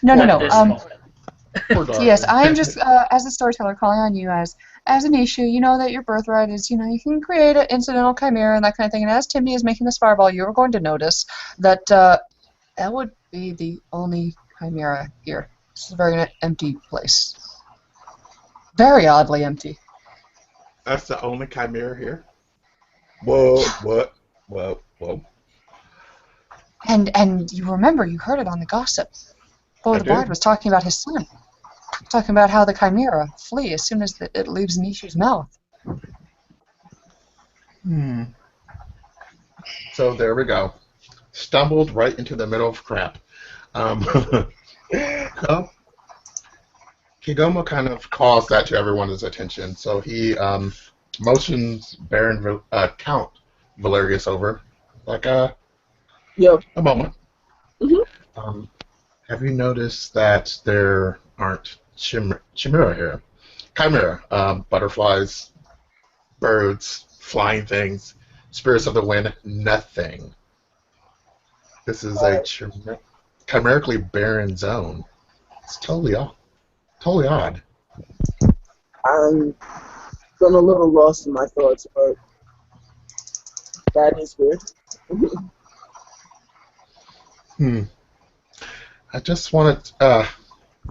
No. Yes, I am just, as a storyteller, calling on you as an issue. You know that your birthright is, you can create an incidental chimera and that kind of thing. And as Timmy is making this fireball, you are going to notice that that would be the only chimera here. This is a very empty place. Very oddly empty. That's the only chimera here? Whoa. And you remember, you heard it on the gossip. Beau the Bard was talking about his son. Talking about how the chimera flee as soon as it leaves Nishu's mouth. So there we go. Stumbled right into the middle of crap. Kegoma kind of calls that to everyone's attention, so he motions Baron Count Valerius over, like a moment. Mm-hmm. Have you noticed that there aren't chimera here? Chimera, butterflies, birds, flying things, spirits of the wind, nothing. This is a chimerically barren zone. It's totally odd. I'm still a little lost in my thoughts, but that is weird. I just wanted.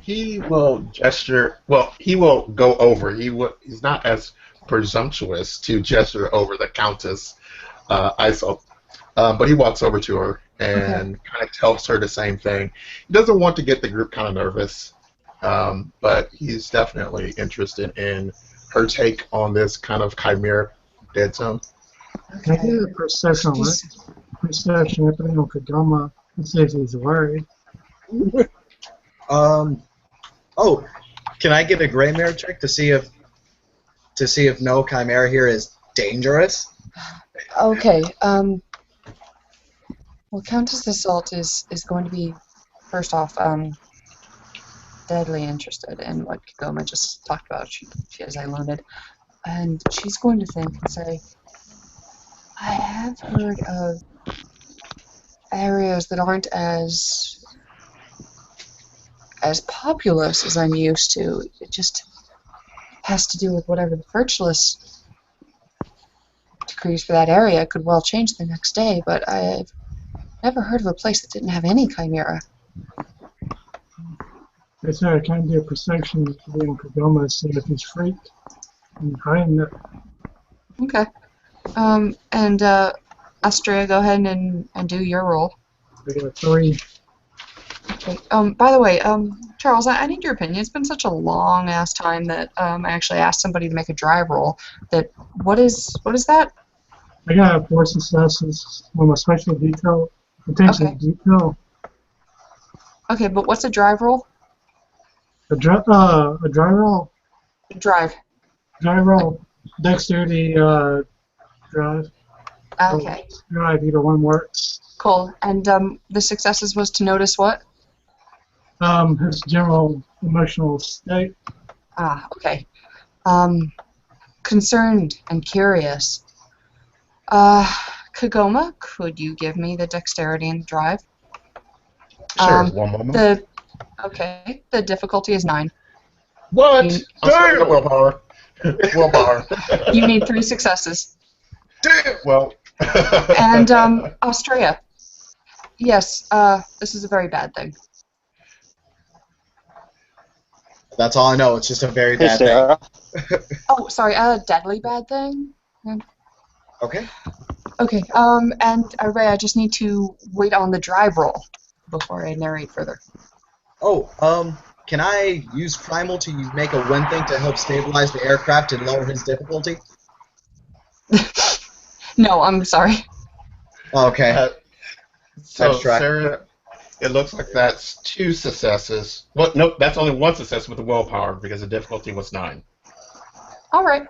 He will gesture. Well, he will go over. He's not as presumptuous to gesture over the Countess Iseult, but he walks over to her and kind of tells her the same thing. He doesn't want to get the group kind of nervous, but he's definitely interested in her take on this kind of chimera dead zone. I get a perception if I know Kegoma says he's worried. Oh, can I get a gray mirror check to see if no chimera here is dangerous? Okay. Well, Countess Iseult is going to be, first off, deadly interested in what Kegoma just talked about. She is Eiluned, and she's going to think and say, I have heard of areas that aren't as populous as I'm used to. It just has to do with whatever the Virtuous decrees for that area could well change the next day, but I've never heard of a place that didn't have any chimera. I said I can't do a perception to be in Kegoma, see if he's freaked and hiding it. Okay. And Astreae, go ahead and do your roll. I got a 3. Okay. By the way, Charles, I need your opinion. It's been such a long ass time that I actually asked somebody to make a drive roll. What is that? I got 4 successes on my special detail. Attention to detail. Okay, but what's a drive roll? A drive roll. Drive. Drive roll. Dexterity. Drive. Okay. Drive. Either one works. Cool. And the successes was to notice what? His general emotional state. Ah, okay. concerned and curious. Kegoma, could you give me the dexterity and drive? Sure, one moment. The difficulty is 9. What? I'm sorry, willpower. Willpower. You need 3 successes. Damn. Well. And Astreae. Yes, this is a very bad thing. That's all I know. It's just a very Hey, bad Sarah. thing. Oh, sorry, a deadly bad thing? Okay. Okay, and Ray, I just need to wait on the drive roll before I narrate further. Oh, can I use Primal to make a wind thing to help stabilize the aircraft and lower his difficulty? No, I'm sorry. Okay. So, Sarah, it looks like that's 2 successes. Well, nope, that's only 1 success with the willpower because the difficulty was 9. All right.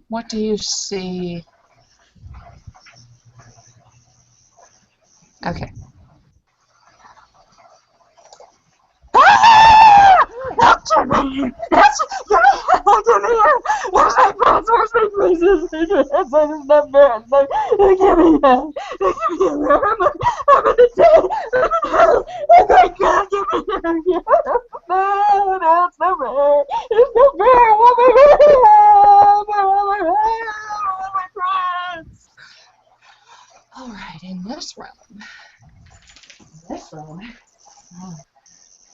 What do you see? Okay. All right, in this realm.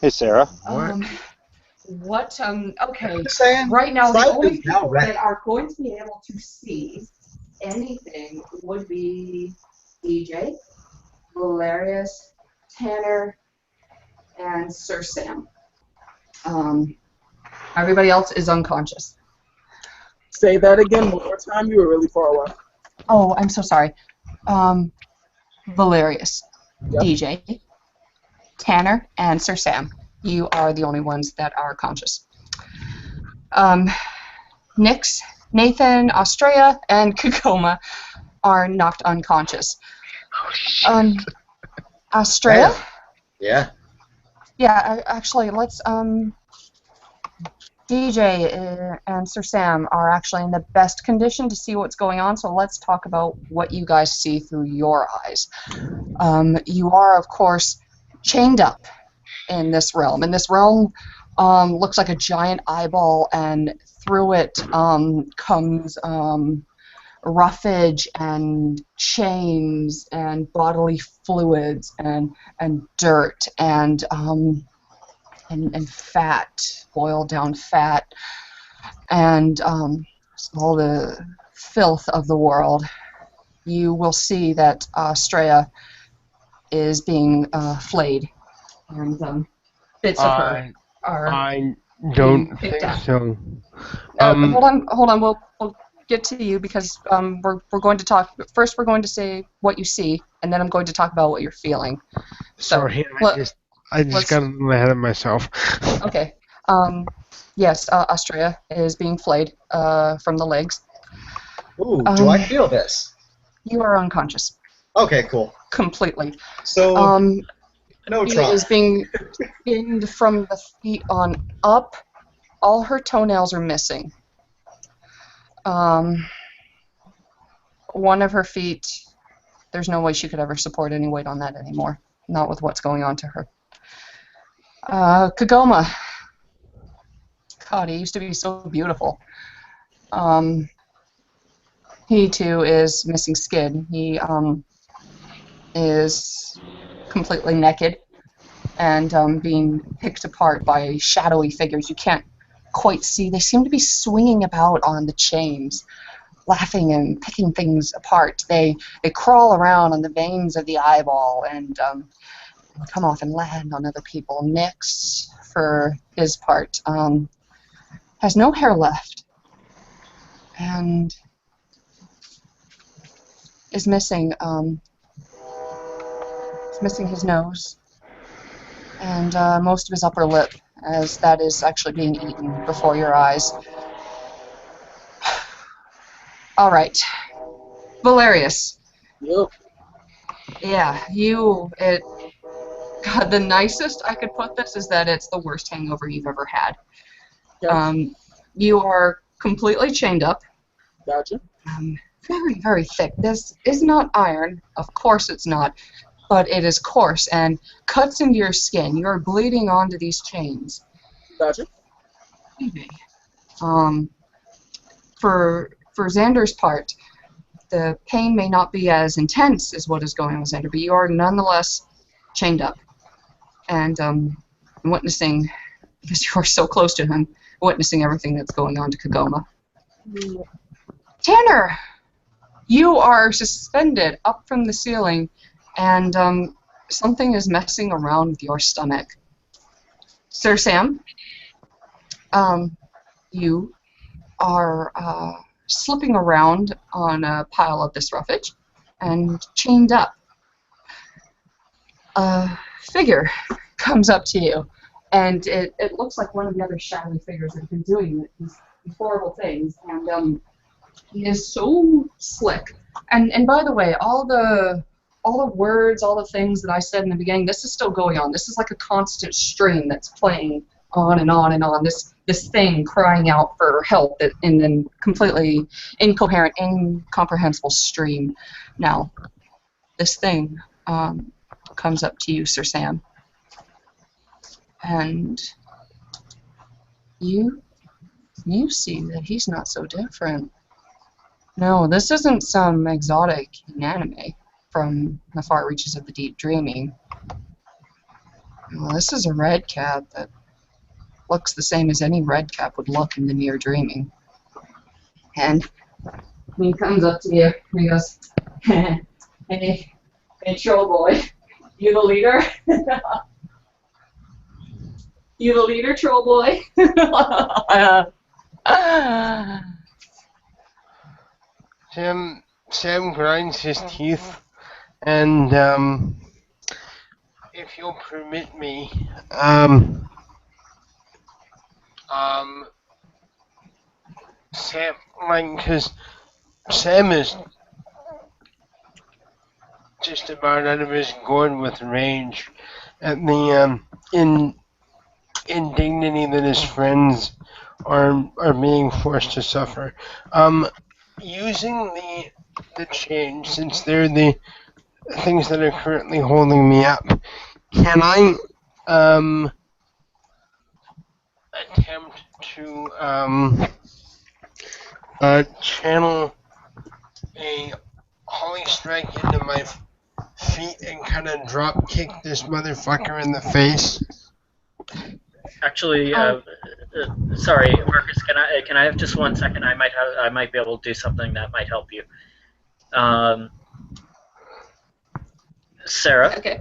Hey, Sarah. Okay, saying, right now the Sight only is now people ready. that are going to be able to see anything would be DJ, Valerius, Tanner, and Sir Sam. Everybody else is unconscious. Say that again one more time. You were really far away. Oh, I'm so sorry. Valerius, Yep. DJ, Tanner, and Sir Sam. You are the only ones that are conscious. Nyx, Nathan, Astreae, and Kegoma are knocked unconscious. Astreae? Yeah. Yeah, actually, let's, DJ and Sir Sam are actually in the best condition to see what's going on, so let's talk about what you guys see through your eyes. You are, of course, chained up in this realm. And this realm looks like a giant eyeball, and through it comes roughage and chains and bodily fluids and dirt and fat, boiled down fat, and all the filth of the world. You will see that Astreae is being flayed, and bits of her are. I don't being picked think up. so. Hold on. We'll get to you because we're going to talk. First, we're going to say what you see, and then I'm going to talk about what you're feeling. So, Sorry, I just got a little ahead of myself. Okay. Yes, Astreae is being flayed from the legs. Ooh, do I feel this? You are unconscious. Okay, cool. Completely. So, no He trauma. is being skinned from the feet on up. All her toenails are missing. One of her feet, there's no way she could ever support any weight on that anymore. Not with what's going on to her. Kegoma. God, he used to be so beautiful. He too is missing skin. He is completely naked and being picked apart by shadowy figures you can't quite see. They seem to be swinging about on the chains, laughing and picking things apart. They crawl around on the veins of the eyeball and come off and land on other people. Nyx, for his part, has no hair left and is missing his nose and most of his upper lip, as that is actually being eaten before your eyes. All right, Valerius. Yep. Yeah, it God, the nicest I could put this is that it's the worst hangover you've ever had. Gotcha. You are completely chained up. Gotcha. Very, very thick. This is not iron. Of course it's not. But it is coarse and cuts into your skin. You're bleeding onto these chains. Gotcha. For Xander's part, the pain may not be as intense as what is going on with Xander, but you are nonetheless chained up. And witnessing, because you are so close to him, witnessing everything that's going on to Kegoma. Tanner! You are suspended up from the ceiling, and something is messing around with your stomach. Sir Sam, you are slipping around on a pile of this roughage and chained up. A figure comes up to you, and it looks like one of the other shadowy figures that have been doing these horrible things, and he is so slick. And by the way, all the words, all the things that I said in the beginning, this is still going on. This is like a constant stream that's playing on and on and on. This thing crying out for help in a completely incoherent, incomprehensible stream. Now, this thing comes up to you, Sir Sam, and you see that he's not so different. No, this isn't some exotic inanime from the far reaches of the deep dreaming. Well, this is a red cap that looks the same as any red cap would look in the near dreaming. And he comes up to you and he goes, hey, troll boy, you the leader? You the leader, troll boy? Sam grinds his teeth, and if you'll permit me, Sam, because Sam is just about out of his gourd with rage at the indignity that his friends are being forced to suffer. Using the change, since they're the things that are currently holding me up, can I attempt to channel a holy strike into my feet and kind of drop kick this motherfucker in the face? Actually, sorry, Marcus. Can I have just 1 second? I might be able to do something that might help you. Sarah. Okay.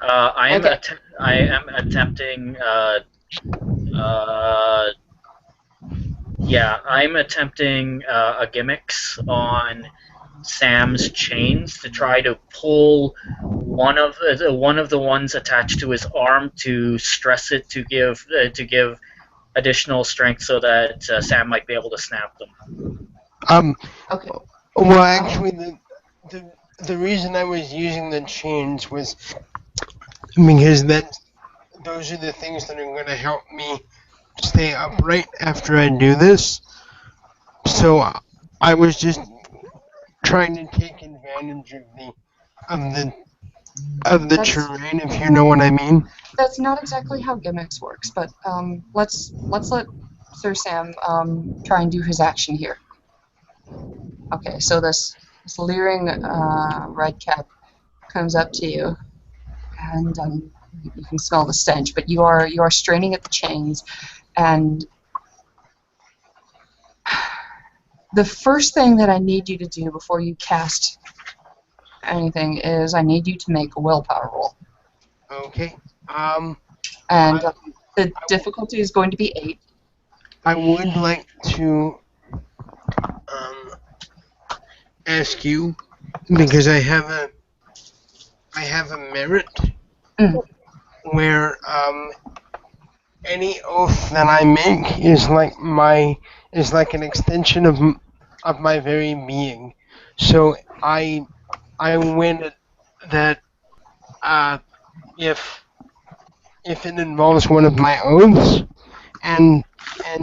I am attempting. I'm attempting a gimmicks on Sam's chains to try to pull one of the ones attached to his arm to stress it to give additional strength so that Sam might be able to snap them. Okay. Well, actually, the reason I was using the chains was because those are the things that are going to help me stay upright after I do this. So I was just trying to take advantage of the terrain, if you know what I mean. That's not exactly how gimmicks works, but let's let Sir Sam try and do his action here. Okay, so this leering red cap comes up to you, and you can smell the stench, but you are straining at the chains, and the first thing that I need you to do before you cast anything is I need you to make a willpower roll. Okay. And the difficulty is going to be 8. I would like to ask you, because I have a merit where any oath that I make is like an extension of my very being. So I win that if if it involves one of my oaths, and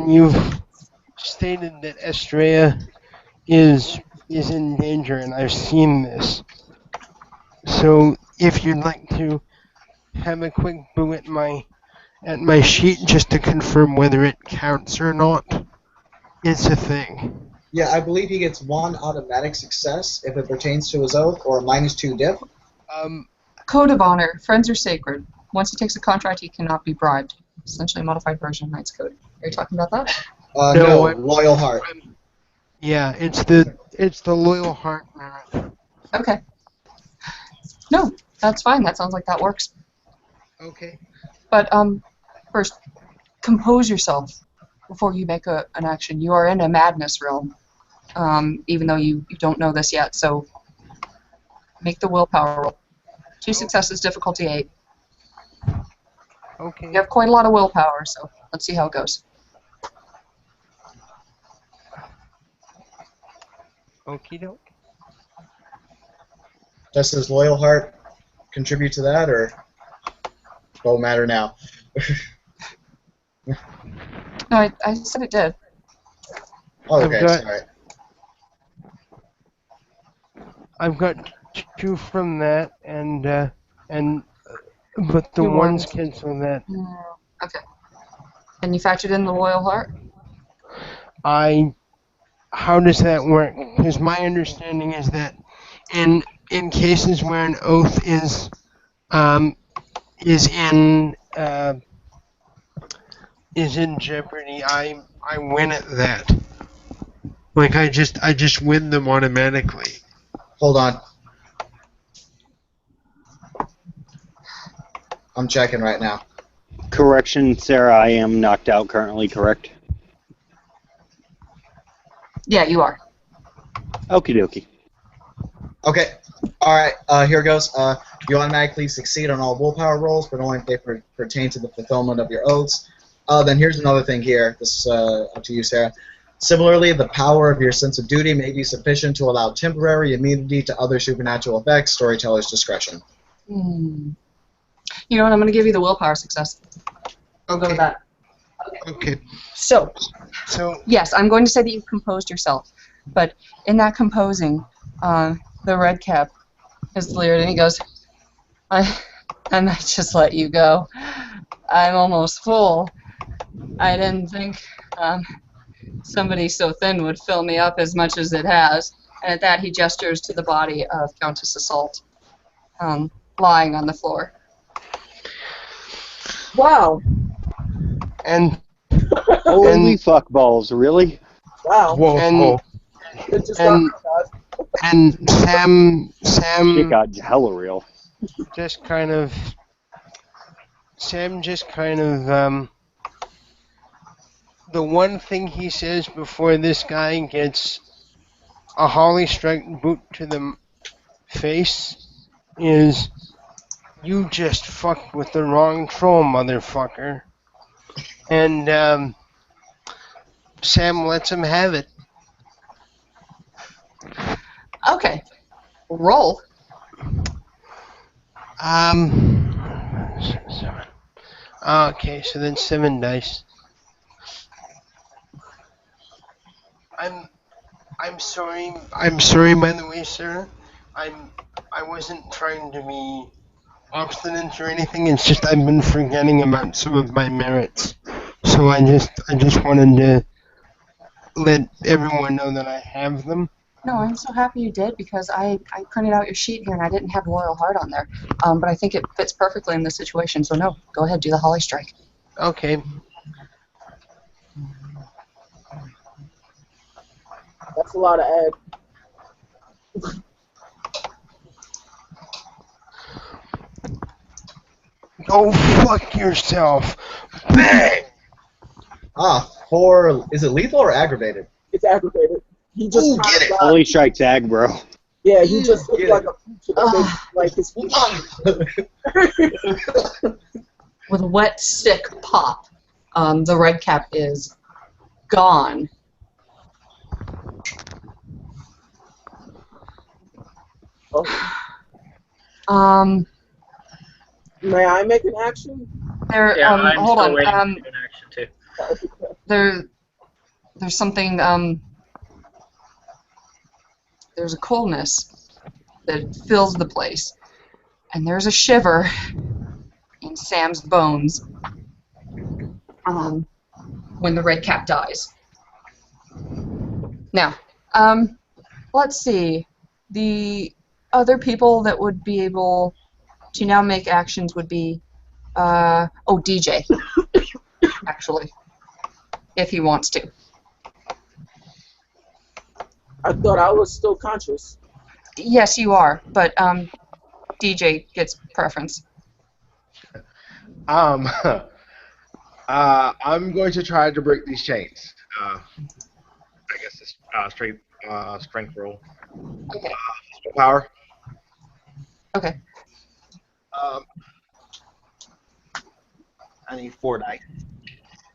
you've stated that Astreae is in danger, and I've seen this. So if you'd like to have a quick boo at my sheet just to confirm whether it counts or not, it's a thing. Yeah, I believe he gets 1 automatic success if it pertains to his oath, or a -2 diff. Code of honor. Friends are sacred. Once he takes a contract, he cannot be bribed. Essentially a modified version of Knight's Code. Are you talking about that? No, Loyal Heart. Yeah, it's the Loyal Heart merit. Okay. No, that's fine. That sounds like that works. Okay. But first, compose yourself before you make an action. You are in a madness realm, even though you don't know this yet. So make the willpower roll. 2 successes, difficulty 8. Okay. You have quite a lot of willpower, so let's see how it goes. Okie doke. Does his Loyal Heart contribute to that, or won't matter now? No, I said it did. Oh, okay, sorry. I've got 2 from that, but the 2 ones ones. cancel that. Okay. And you factored in the Loyal Heart? How does that work? Because my understanding is that in cases where an oath is in jeopardy, I win at that. Like I just win them automatically. Hold on. I'm checking right now. Correction, Sarah, I am knocked out currently, correct? Yeah, you are. Okie dokie. Okay. Alright, here goes. You automatically succeed on all willpower rolls, but only if they pertain to the fulfillment of your oaths. Then here's another thing here. This is up to you, Sarah. Similarly, the power of your sense of duty may be sufficient to allow temporary immunity to other supernatural effects. Storyteller's discretion. You know what? I'm going to give you the willpower success. I'll go with that. Okay. So, yes, I'm going to say that you've composed yourself. But in that composing, the red cap is leered and he goes, I might just let you go. I'm almost full. I didn't think somebody so thin would fill me up as much as it has. And at that, he gestures to the body of Countess Iseult, lying on the floor. Wow. And holy fuck balls, really? Wow. Whoa. And Sam Shit got hella real. Sam just kind of the one thing he says before this guy gets a Holly Strike boot to the face is, "You just fucked with the wrong troll, motherfucker." And Sam lets him have it. Okay. Roll. Okay, so then 7 dice. I'm sorry. I'm sorry, by the way, sir. I wasn't trying to be obstinate or anything. It's just I've been forgetting about some of my merits. So I just wanted to let everyone know that I have them. No, I'm so happy you did because I printed out your sheet here and I didn't have Loyal Heart on there. But I think it fits perfectly in this situation. So no, go ahead, do the Holly Strike. Okay. That's a lot of egg. Go fuck yourself. Bang! 4. Is it lethal or aggravated? It's aggravated. He just get it. Holy strike tag, bro. Yeah, he just hit like a punch in the face, like his feet. With a wet stick pop, the red cap is gone. May I make an action? There. Yeah, I'm Hold still on. waiting to do an action too. There's something. There's a coolness that fills the place, and there's a shiver in Sam's bones. When the red cap dies. Now, let's see. The other people that would be able to now make actions would be, DJ, actually, if he wants to. I thought I was still conscious. Yes, you are, but DJ gets preference. I'm going to try to break these chains. I guess it's straight strength roll. Okay. Power. Okay. I need 4 dice.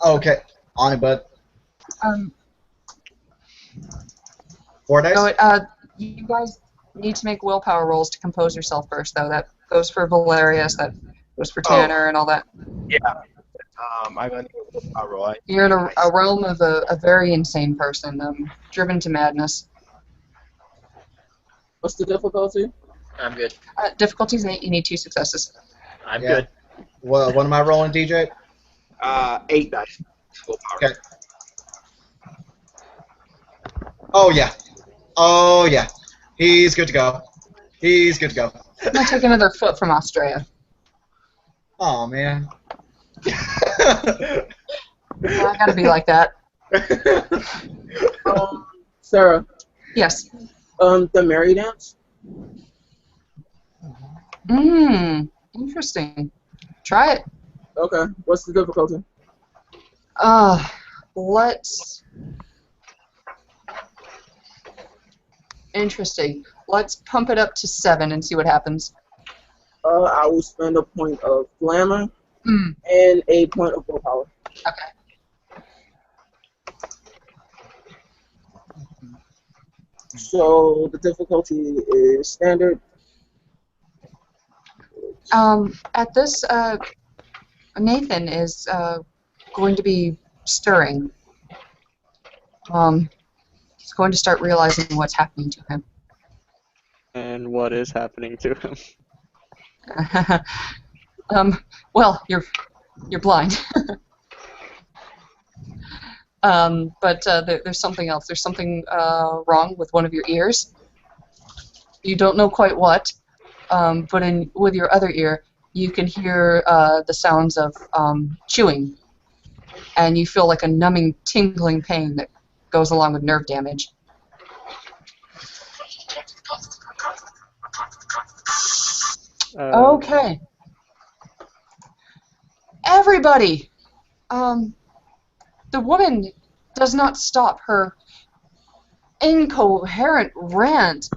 Okay. On it, bud. 4 dice? You guys need to make willpower rolls to compose yourself first, though. That goes for Valerius, that goes for Tanner, and all that. Yeah. I'm going to need a willpower roll. You're in a realm of a very insane person, driven to madness. What's the difficulty? I'm good. Difficulty's 8, you need 2 successes. I'm good. Well, what am I rolling, DJ? 8 dice. Willpower. Okay. Oh, yeah. Oh, yeah. He's good to go. He's good to go. I'm going to take another foot from Astreae. Oh, man. I gotta be like that. Sarah. Yes. The Merry Dance? Interesting. Try it. Okay. What's the difficulty? Let's... Interesting. Let's pump it up to 7 and see what happens. I will spend a point of glamour and a point of willpower. Okay. So the difficulty is standard. At this, Nathan is going to be stirring. He's going to start realizing what's happening to him. And what is happening to him? Well, you're blind. But there's something else. There's something wrong with one of your ears. You don't know quite what, but with your other ear, you can hear the sounds of chewing, and you feel like a numbing, tingling pain that goes along with nerve damage. Okay. Everybody! The woman does not stop her incoherent rant,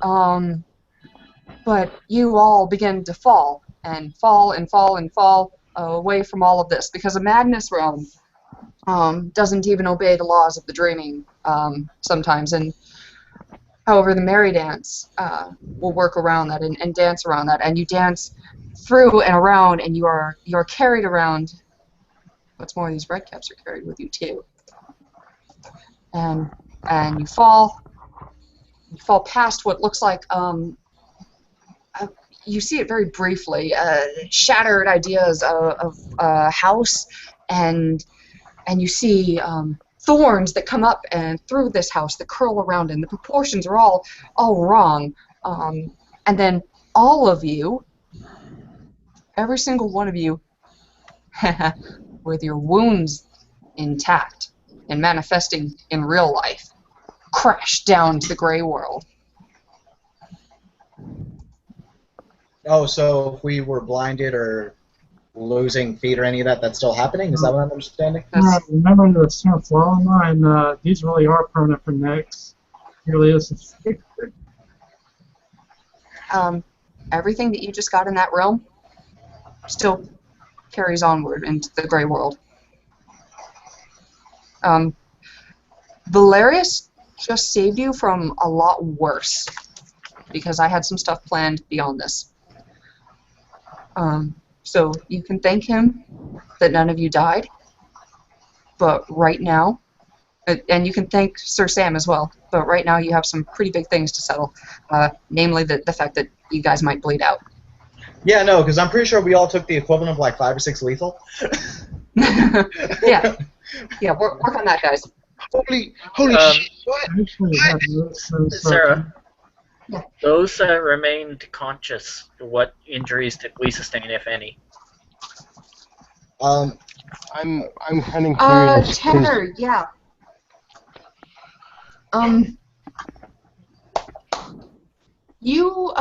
but you all begin to fall, and fall, and fall, and fall away from all of this, because a madness realm doesn't even obey the laws of the dreaming sometimes, and however the merry dance will work around that and dance around that, and you dance through and around, and you are carried around. What's more, these red caps are carried with you too. And you fall past what looks like you see it very briefly, shattered ideas of a house, and you see thorns that come up and through this house that curl around, and the proportions are all wrong. And then all of you, every single one of you, with your wounds intact and manifesting in real life, crash down to the gray world. Oh, so if we were blinded or losing feet or any of that, that's still happening? Is that what I'm understanding? Remember the Smith Law line? These really are permanent for next. It really is. Everything that you just got in that realm still carries onward into the gray world. Valerius just saved you from a lot worse, because I had some stuff planned beyond this. So you can thank him that none of you died, but right now, and you can thank Sir Sam as well, but right now you have some pretty big things to settle, namely the fact that you guys might bleed out. Yeah, no, because I'm pretty sure we all took the equivalent of like 5 or 6 lethal. Yeah, work on that, guys. Holy shit! What? I actually have notes since, Sarah, Yeah. those that remained conscious, what injuries did we sustain, if any? I'm kind of curious. 'Cause Tanner, yeah. You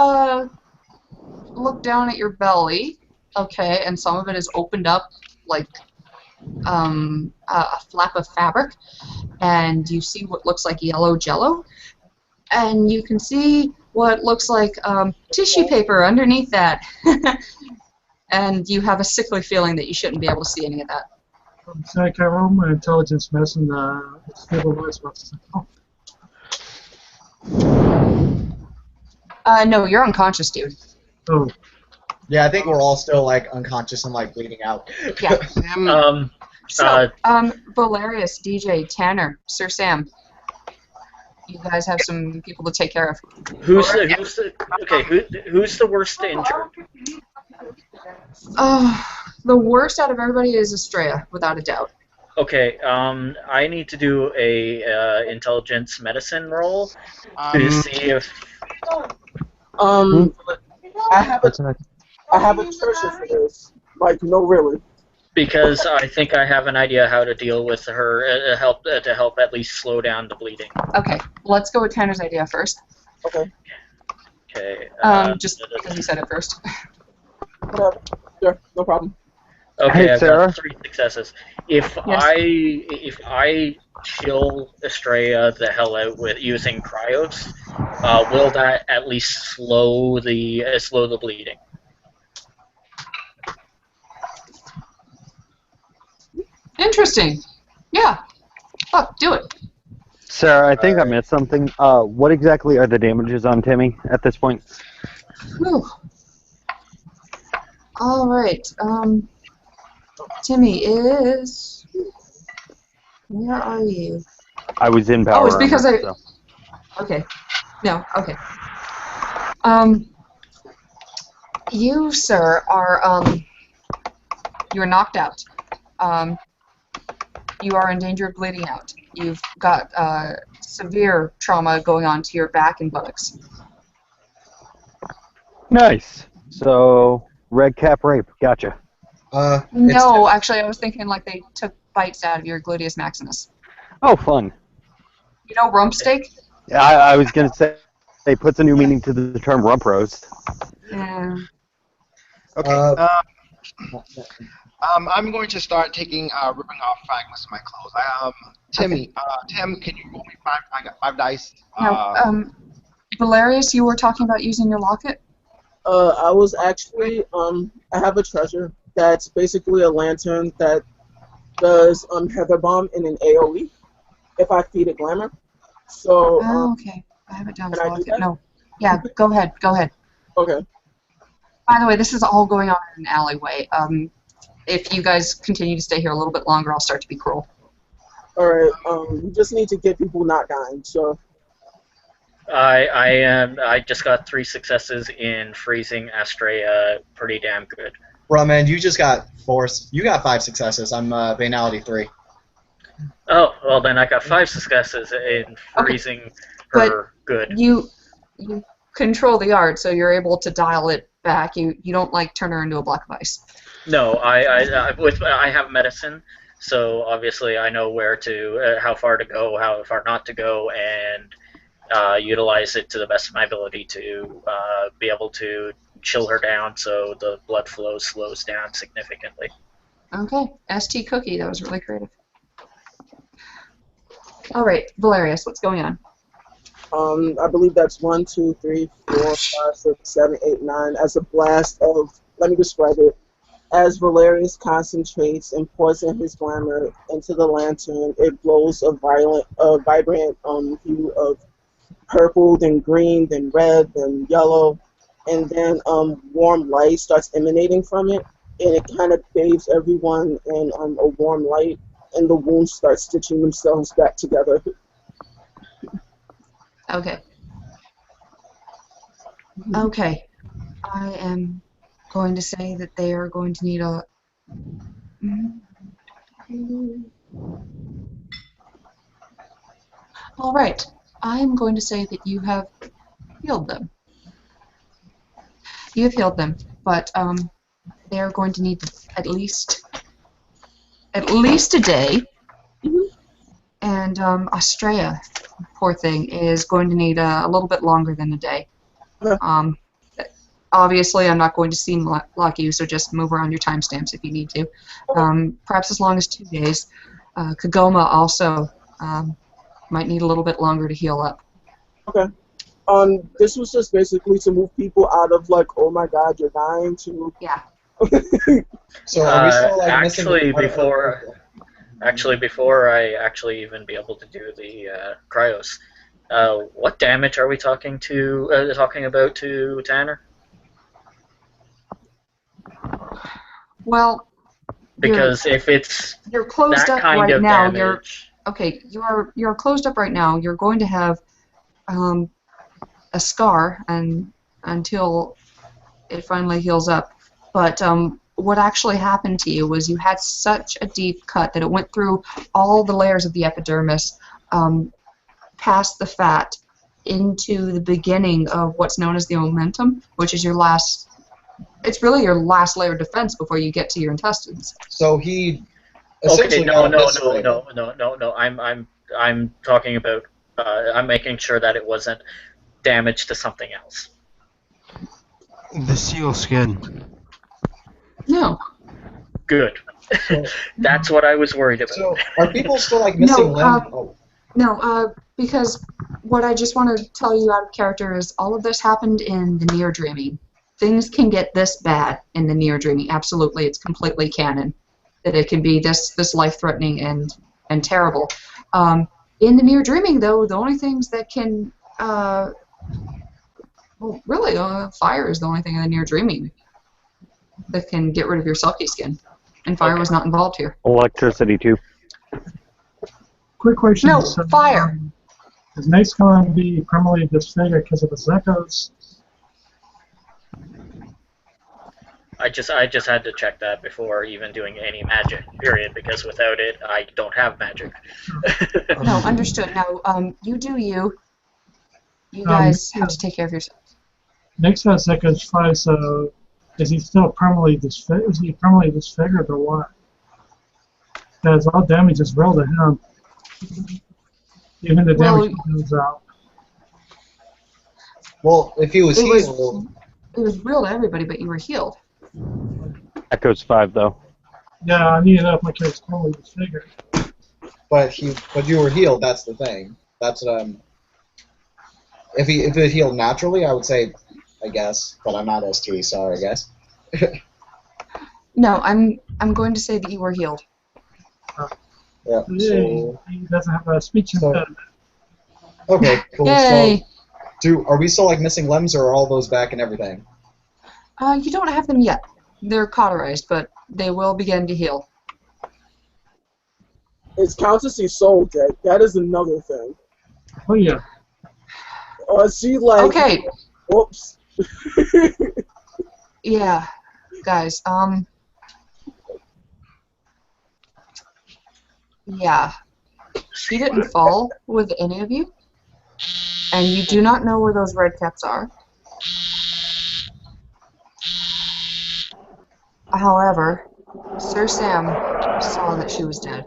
look down at your belly, okay, and some of it is opened up like a flap of fabric, and you see what looks like yellow jello, and you can see what looks like tissue paper underneath that, and you have a sickly feeling that you shouldn't be able to see any of that. so can I roll my intelligence medicine stabilize myself? No, you're unconscious, dude. Oh, Yeah, I think we're all still like unconscious and like bleeding out. Yeah. Sam, So, Valerius, DJ, Tanner, Sir Sam, you guys have some people to take care of. Who's the worst injured? The worst out of everybody is Astreae, without a doubt. Okay, I need to do a intelligence medicine roll to see if. I have a treasure for this. Like, no, really. Because I think I have an idea how to deal with her to help at least slow down the bleeding. Okay, let's go with Tanner's idea first. Okay. Okay. Just because you said it first. Whatever. Sure, no problem. Okay, Hey, I've Sarah? got 3 successes. If Yes. I chill Astreae the hell out with using cryos, will that at least slow the bleeding? Interesting. Yeah. Fuck, do it. Sarah, I think I missed something. What exactly are the damages on Timmy at this point? Whew. All right. Timmy is. Where are you? I was in power. Oh, it's because armor, I. so. Okay. No. Okay. You, sir, are you're knocked out. You are in danger of bleeding out. You've got severe trauma going on to your back and buttocks. Nice. So, red cap rape. Gotcha. No, actually, I was thinking like they took bites out of your gluteus maximus. Oh, fun. You know rump steak? Yeah, I was going to say, it puts a new meaning to the term rump roast. Yeah. okay. I'm going to start taking ripping off fragments of my clothes. Timmy, Tim, can you roll me 5? I got 5 dice. Now, Valerius, you were talking about using your locket? I was actually, I have a treasure that's basically a lantern that does Heather Bomb in an AoE if I feed it glamour. So, okay. I have it down as can I do locket. that? No. Yeah, go ahead. Go ahead. Okay. By the way, this is all going on in an alleyway. If you guys continue to stay here a little bit longer, I'll start to be cruel. Alright, we just need to get people not dying, so. I just got 3 successes in freezing Astreae pretty damn good. Bro, man, you just got 4. You got 5 successes. I'm banality 3. Oh, well then I got 5 successes in freezing her good. You control the art, so you're able to dial it back. You don't like turn her into a block of ice. No, I have medicine, so obviously I know where to, how far to go, how far not to go, and utilize it to the best of my ability to be able to chill her down so the blood flow slows down significantly. Okay, ST Cookie, that was really creative. All right, Valerius, what's going on? I believe that's 1, 2, 3, 4, 5, 6, 7, 8, 9. As a blast of, let me describe it. As Valerius concentrates and pours in his glamour into the lantern, it glows a vibrant hue of purple, then green, then red, then yellow, and then warm light starts emanating from it. and it kind of bathes everyone in a warm light, and the wounds start stitching themselves back together. Okay. Okay. I am going to say that they are going to need a... All right. I'm going to say that you have healed them. You have healed them, but they are going to need at least a day. And Astreae, poor thing, is going to need a little bit longer than a day. Obviously, I'm not going to seem lock you, so just move around your timestamps if you need to. Perhaps as long as 2 days. Kegoma also might need a little bit longer to heal up. Okay. This was just basically to move people out of like, oh my god, you're dying, to yeah. So are we still like before I actually even be able to do the cryos, what damage are we talking about to Tanner? Well, because if it's you're closed that up kind right of now, damage, you're closed up right now. You're going to have a scar until it finally heals up. But what actually happened to you was you had such a deep cut that it went through all the layers of the epidermis, past the fat, into the beginning of what's known as the omentum, which is your last. It's really your last layer of defense before you get to your intestines. So he okay, essentially no. I'm talking about. I'm making sure that it wasn't damage to something else. The seal skin. No. Good. That's what I was worried about. So are people still like missing limbs? No, because what I just want to tell you out of character is all of this happened in the near dreaming. Things can get this bad in the near dreaming. Absolutely, it's completely canon that it can be this life-threatening and terrible. In the near dreaming, though, the only things that can fire is the only thing in the near dreaming that can get rid of your sulky skin, and fire was not involved here. Electricity too. Quick question. No, so, fire. Is Nate's going to be permanently disfigured because of his echoes? I just had to check that before even doing any magic, period, because without it, I don't have magic. No, understood. Now, you do you. You guys have to take care of yourselves. Nate's has echoes 5, so is he still permanently disfigured? Is he permanently disfigured or what? Because all damage is real to him. Even the damage comes out. Well, if he was healed... It was real to everybody, but you were healed. Echoes 5 though. Yeah, I need to know if my kid's permanently disfigured. But you were healed, that's the thing. That's what I'm... If it healed naturally, I would say, I guess, but I'm not ST, sorry, I guess. No, I'm going to say that you were healed. Yeah, so... He doesn't have a speech impediment. Okay, cool. Yay! So, are we still like missing limbs, or are all those back and everything? You don't have them yet. They're cauterized, but they will begin to heal. It's Countess Iseult dead. That is another thing. Oh yeah. She like... Okay. Whoops. Yeah, guys, yeah. She didn't fall with any of you, and you do not know where those red caps are. However, Sir Sam saw that she was dead.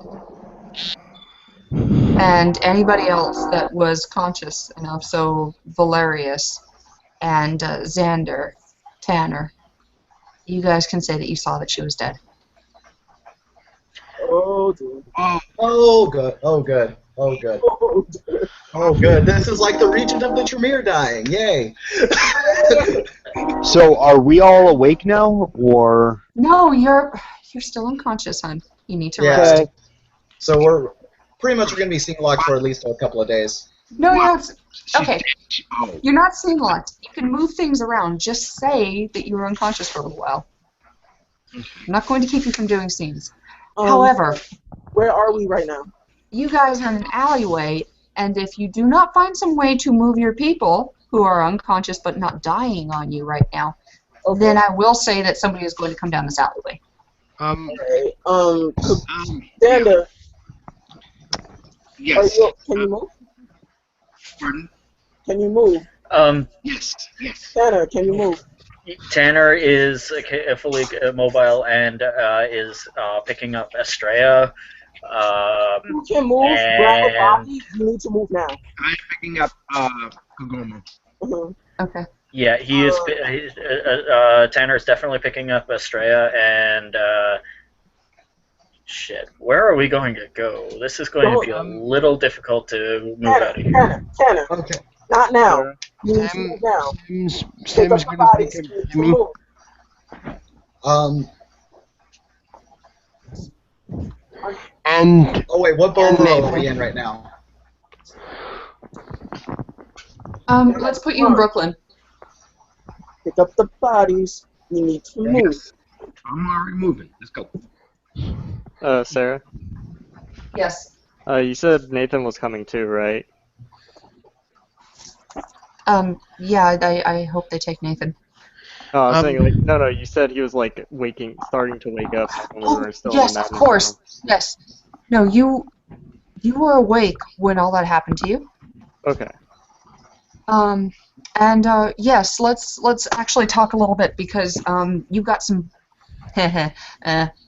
And anybody else that was conscious enough, so Valerius and Xander, Tanner, you guys can say that you saw that she was dead. Oh, dude. Oh, good. Oh, good. Oh, good. Oh, good. This is like the Regent of the Tremere dying. Yay. So, are we all awake now, or? No, you're still unconscious, hon. You need to rest. Yeah. So we're pretty much going to be seeing locked for at least a couple of days. No, you're not. Okay. You're not seeing locked. You can move things around. Just say that you were unconscious for a little while. I'm not going to keep you from doing scenes. However, where are we right now? you guys are in an alleyway, and if you do not find some way to move your people, who are unconscious but not dying on you right now, then I will say that somebody is going to come down this alleyway. Xander. Yes. Can you move? Pardon? Can you move? Yes. Tanner, can you move? Tanner is fully mobile and is picking up Astreae. You can move, grab a body. You need to move now. I'm picking up Kegoma. Okay. Yeah, he is. Tanner is definitely picking up Astreae, and shit. Where are we going to go? This is going to be a little difficult to move out of here. Tanner. Okay. Not now. You need to move now. Pick up the bodies. You need to move. And oh wait, what borough are we in right now? Let's put you in Brooklyn. Pick up the bodies. You need to move. I'm already moving. Let's go. Sarah? Yes. You said Nathan was coming too, right? Yeah, I hope they take Nathan. No, I was saying, like, no, you said he was, like, starting to wake up when we were still in the Yes, of madness course. room. Yes. No, you were awake when all that happened to you. Okay. Yes, let's actually talk a little bit because you got some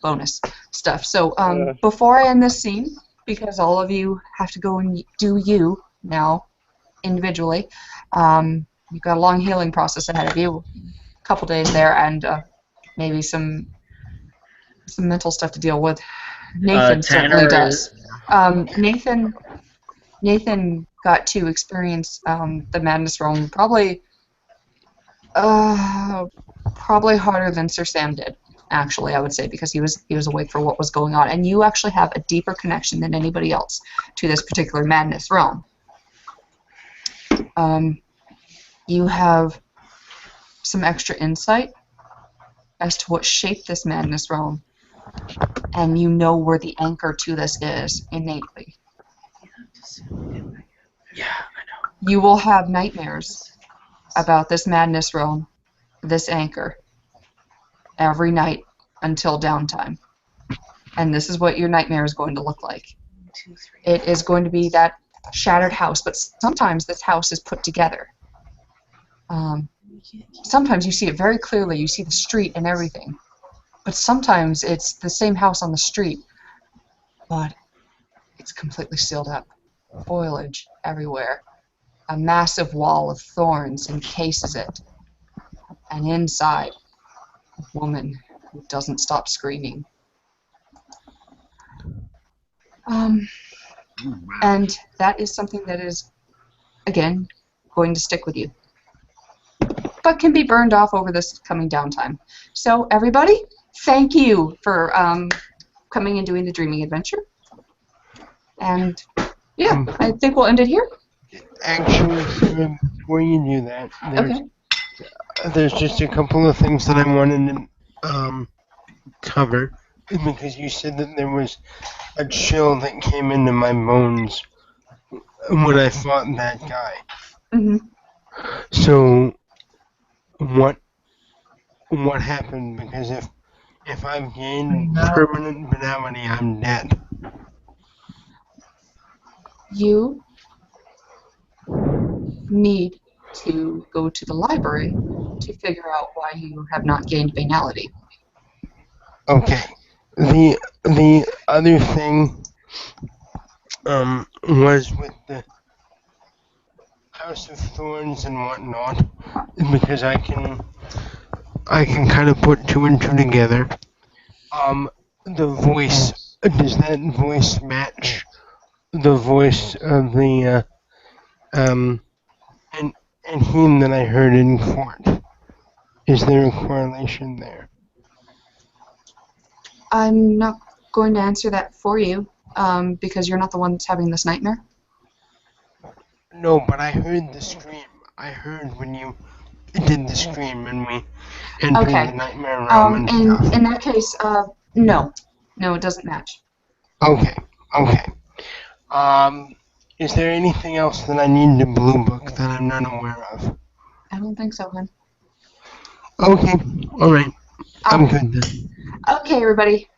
bonus stuff. So before I end this scene, because all of you have to go and do you now individually, you've got a long healing process ahead of you, a couple days there, and maybe some mental stuff to deal with. Nathan certainly does. Nathan got to experience the Madness Realm probably harder than Sir Sam did, actually, I would say, because he was awake for what was going on. And you actually have a deeper connection than anybody else to this particular Madness Realm. You have some extra insight as to what shaped this Madness Realm, and you know where the anchor to this is innately. Yeah, I know. You will have nightmares about this Madness Realm, this anchor, every night until downtime. And this is what your nightmare is going to look like. It is going to be that shattered house, but sometimes this house is put together. Sometimes you see it very clearly, you see the street and everything. But sometimes it's the same house on the street, but it's completely sealed up. Foliage everywhere. A massive wall of thorns encases it. And inside, a woman who doesn't stop screaming. And that is something that is, again, going to stick with you. But can be burned off over this coming downtime. So, everybody, thank you for coming and doing the dreaming adventure. And, yeah, I think we'll end it here. Actually, before you do that, there's just a couple of things that I wanted to cover, because you said that there was a chill that came into my bones when I fought that guy. Mm-hmm. So, what happened? Because if I've gained permanent banality, I'm dead. You need to go to the library to figure out why you have not gained banality. Okay. The other thing was with the House of Thorns and whatnot, because I can kind of put two and two together. The voice, does that voice match the voice of the and him that I heard in court? Is there a correlation there? I'm not going to answer that for you, because you're not the one that's having this nightmare. No, but I heard the scream. I heard when you did the scream and we entered Okay. the nightmare realm and stuff. In that case, no. No, it doesn't match. Okay. Is there anything else that I need to Blue Book that I'm not aware of? I don't think so, hon. Okay. All right. I'm good then. Okay, everybody.